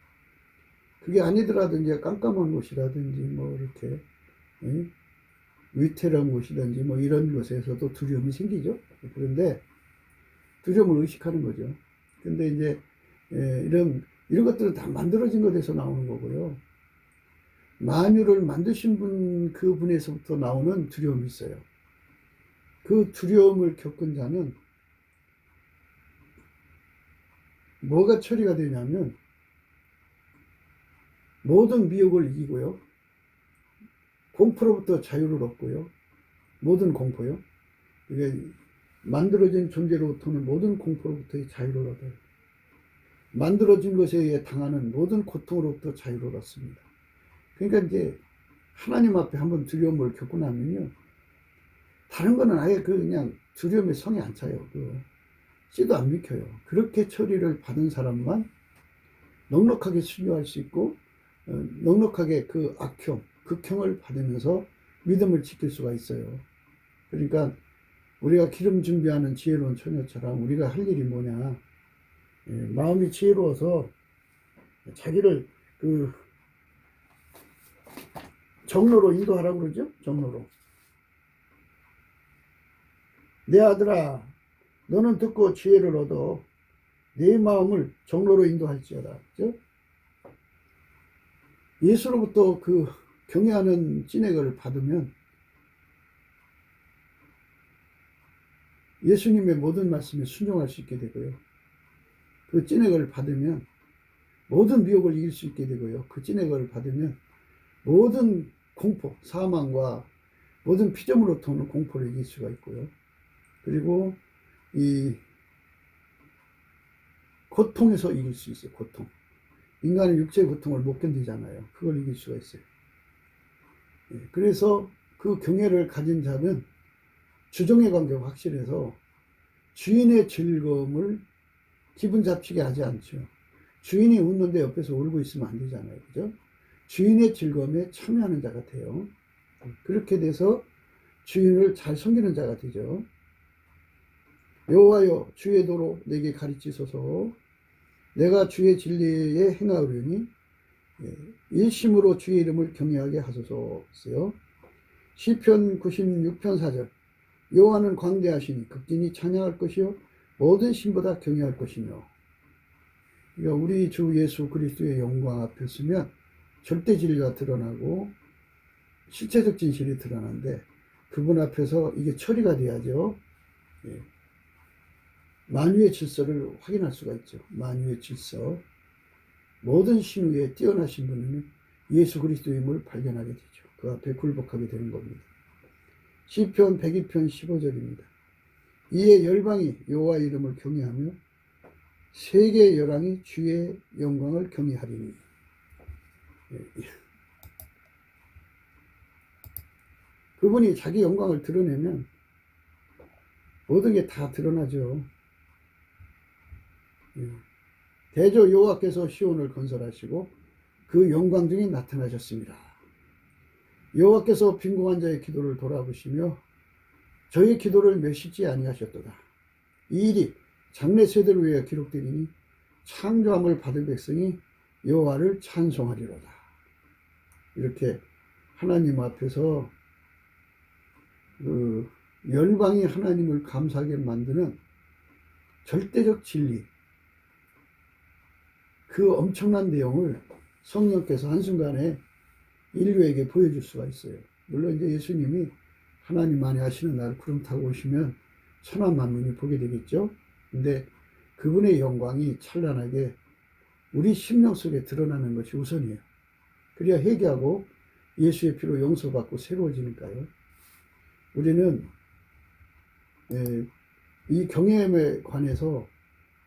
그게 아니더라도 이제 깜깜한 곳이라든지 뭐 이렇게 위태로운 곳이든지 뭐 이런 곳에서도 두려움이 생기죠. 그런데 두려움을 의식하는 거죠. 근데 이제 이런 것들은 다 만들어진 것에서 나오는 거고요. 만유를 만드신 그분에서부터 나오는 두려움이 있어요. 그 두려움을 겪은 자는 뭐가 처리가 되냐면 모든 미혹을 이기고요. 공포로부터 자유를 얻고요. 모든 공포요. 이게 만들어진 존재로부터는 모든 공포로부터의 자유를 얻어요. 만들어진 것에 의해 당하는 모든 고통으로부터 자유를 얻습니다. 그러니까 이제 하나님 앞에 한번 두려움을 겪고 나면요. 다른 거는 아예 그냥 두려움에 성이 안 차요. 씨도 안 믿혀요. 그렇게 처리를 받은 사람만 넉넉하게 순교할 수 있고 넉넉하게 그 악형, 극형을 받으면서 믿음을 지킬 수가 있어요. 그러니까 우리가 기름 준비하는 지혜로운 처녀처럼 우리가 할 일이 뭐냐. 마음이 지혜로워서 자기를 그 정로로 인도하라고 그러죠. 정로로. 내 아들아, 너는 듣고 지혜를 얻어 내 마음을 정로로 인도할지어다. 그죠? 예수로부터 그 경외하는 찐액을 받으면 예수님의 모든 말씀에 순종할 수 있게 되고요. 그 찐액을 받으면 모든 미혹을 이길 수 있게 되고요. 그 찐액을 받으면 모든 공포, 사망과 모든 피조물로부터 오는 공포를 이길 수가 있고요. 그리고 이 고통에서 이길 수 있어요. 고통. 인간은 육체의 고통을 못 견디잖아요. 그걸 이길 수가 있어요. 그래서 그 경외를 가진 자는 주종의 관계가 확실해서 주인의 즐거움을 기분 잡히게 하지 않죠. 주인이 웃는데 옆에서 울고 있으면 안 되잖아요. 그죠? 주인의 즐거움에 참여하는 자 같아요. 그렇게 돼서 주인을 잘 섬기는 자가 되죠. 여호와여, 주의 도로 내게 가르치소서. 내가 주의 진리에 행하오리니 일심으로 주의 이름을 경외하게 하소서. 시편 96편 4절. 여호와는 광대하시니 극진히 찬양할 것이요 모든 신보다 경외할 것이며. 그러니까 우리 주 예수 그리스도의 영광 앞에 서면 절대 진리가 드러나고 실체적 진실이 드러나는데 그분 앞에서 이게 처리가 돼야죠. 만유의 질서를 확인할 수가 있죠. 만유의 질서. 모든 신 위에 뛰어나신 분은 예수 그리스도의 힘을 발견하게 되죠. 그 앞에 굴복하게 되는 겁니다. 시편 102편 15절입니다. 이에 열방이 여호와 이름을 경외하며 세계의 열왕이 주의 영광을 경외하리니. 그분이 자기 영광을 드러내면 모든 게 다 드러나죠. 대저 여호와께서 시온을 건설하시고 그 영광 중에 나타나셨습니다. 여호와께서 빈궁한 자의 기도를 돌아보시며 저의 기도를 멸시지 아니하셨도다. 이 일이 장래 세대를 위하여 기록되리니 창조함을 받을 백성이 여호와를 찬송하리로다. 이렇게 하나님 앞에서 그 열방이 하나님을 감사하게 만드는 절대적 진리, 그 엄청난 내용을 성령께서 한순간에 인류에게 보여줄 수가 있어요. 물론 이제 예수님이 하나님 안에 하시는 날 구름 타고 오시면 천하 만민이 보게 되겠죠. 근데 그분의 영광이 찬란하게 우리 심령 속에 드러나는 것이 우선이에요. 그래야 회개하고 예수의 피로 용서받고 새로워지니까요. 우리는 이 경외함에 관해서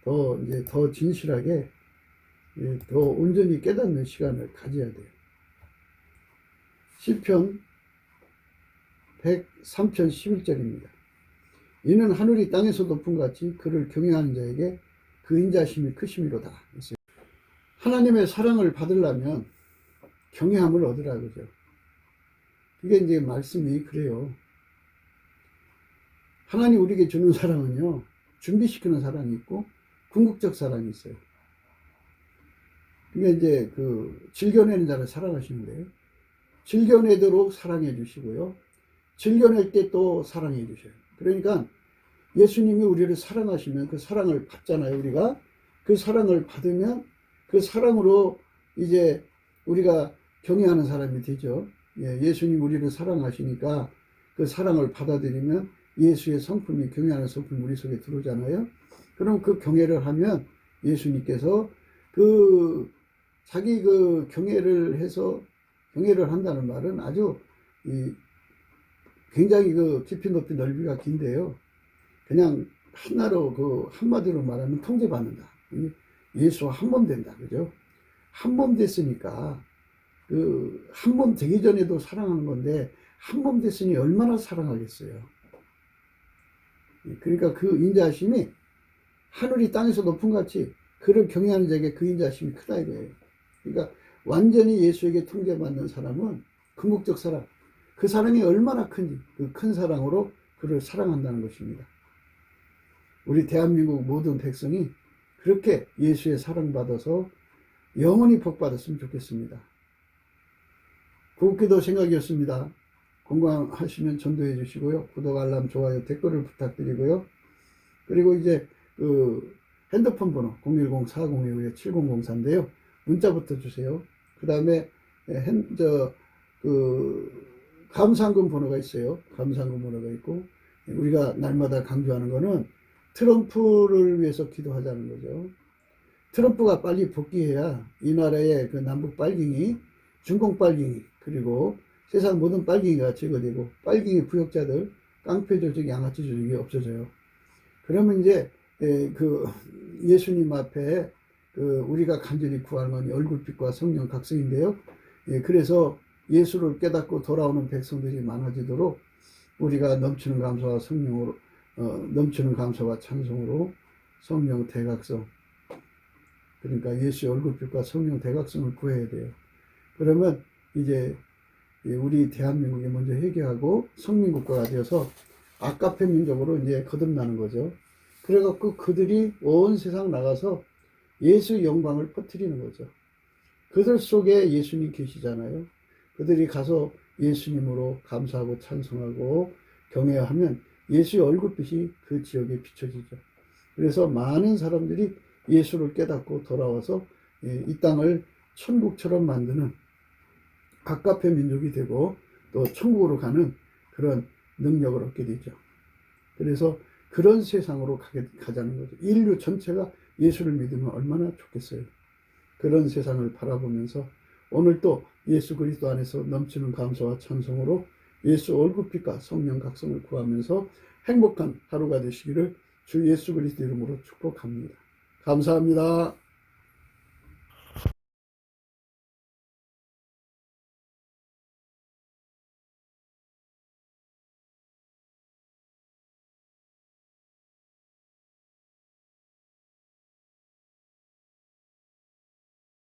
더 진실하게 더 온전히 깨닫는 시간을 가져야 돼요. 시편 103편 11절입니다. 이는 하늘이 땅에서 높은 같이 그를 경외하는 자에게 그 인자심이 크심이로다. 하나님의 사랑을 받으려면 경외함을 얻으라 그러죠. 그게 이제 말씀이 그래요. 하나님 우리에게 주는 사랑은요, 준비시키는 사랑이 있고 궁극적 사랑이 있어요. 그게 이제 즐겨내는 자를 사랑하시는데요. 즐겨내도록 사랑해 주시고요. 즐겨낼 때 또 사랑해 주셔요. 그러니까 예수님이 우리를 사랑하시면 그 사랑을 받잖아요. 우리가 그 사랑을 받으면 그 사랑으로 이제 우리가 경외하는 사람이 되죠. 예수님 우리를 사랑하시니까 그 사랑을 받아들이면 예수의 성품이 경외하는 성품이 우리 속에 들어오잖아요. 그럼 그 경외를 하면 예수님께서 자기 경외를 해서 경외를 한다는 말은 아주 굉장히 깊이 높이 넓이가 긴데요. 그냥 하나로 한마디로 말하면 통제받는다. 예수와 한 몸 된다. 그죠? 한 몸 됐으니까 한 몸 되기 전에도 사랑한 건데 한 몸 됐으니 얼마나 사랑하겠어요. 그러니까 그 인자하심이 하늘이 땅에서 높은 같이 그를 경외하는 자에게 그 인자하심이 크다 이거예요. 그러니까 완전히 예수에게 통제받는 사람은 궁극적 사랑, 그 사랑이 얼마나 큰지 그 큰 사랑으로 그를 사랑한다는 것입니다. 우리 대한민국 모든 백성이 그렇게 예수의 사랑받아서 영원히 복받았으면 좋겠습니다. 구기도 생각이었습니다. 건강하시면 전도해 주시고요. 구독, 알람, 좋아요, 댓글을 부탁드리고요. 그리고 이제 핸드폰 번호 010-4025-7004인데요. 문자부터 주세요. 그 다음에 감사한금 번호가 있어요. 감사한금 번호가 있고, 우리가 날마다 강조하는 거는 트럼프를 위해서 기도하자는 거죠. 트럼프가 빨리 복귀해야 이 나라의 그 남북 빨갱이, 중공 빨갱이, 그리고 세상 모든 빨갱이가 제거되고 빨갱이 부역자들, 깡패 조직, 양아치 조직이 없어져요. 그러면 이제 예수님 앞에 우리가 간절히 구하는 건 얼굴빛과 성령 각성인데요. 그래서 예수를 깨닫고 돌아오는 백성들이 많아지도록 우리가 넘치는 감사와 성령으로 넘치는 감사와 찬송으로 성령 대각성, 그러니까 예수의 얼굴빛과 성령 대각성을 구해야 돼요. 그러면 이제 우리 대한민국이 먼저 회개하고 성민국가가 되어서 아카페 민족으로 이제 거듭나는 거죠. 그래갖고 그들이 온 세상 나가서 예수의 영광을 퍼뜨리는 거죠. 그들 속에 예수님 계시잖아요. 그들이 가서 예수님으로 감사하고 찬송하고 경외하면 예수의 얼굴빛이 그 지역에 비춰지죠. 그래서 많은 사람들이 예수를 깨닫고 돌아와서 이 땅을 천국처럼 만드는 아카페 민족이 되고 또 천국으로 가는 그런 능력을 얻게 되죠. 그래서 그런 세상으로 가자는 거죠. 인류 전체가 예수를 믿으면 얼마나 좋겠어요. 그런 세상을 바라보면서 오늘 또 예수 그리스도 안에서 넘치는 감사와 찬송으로 예수 얼굴빛과 성령 각성을 구하면서 행복한 하루가 되시기를 주 예수 그리스도 이름으로 축복합니다. 감사합니다.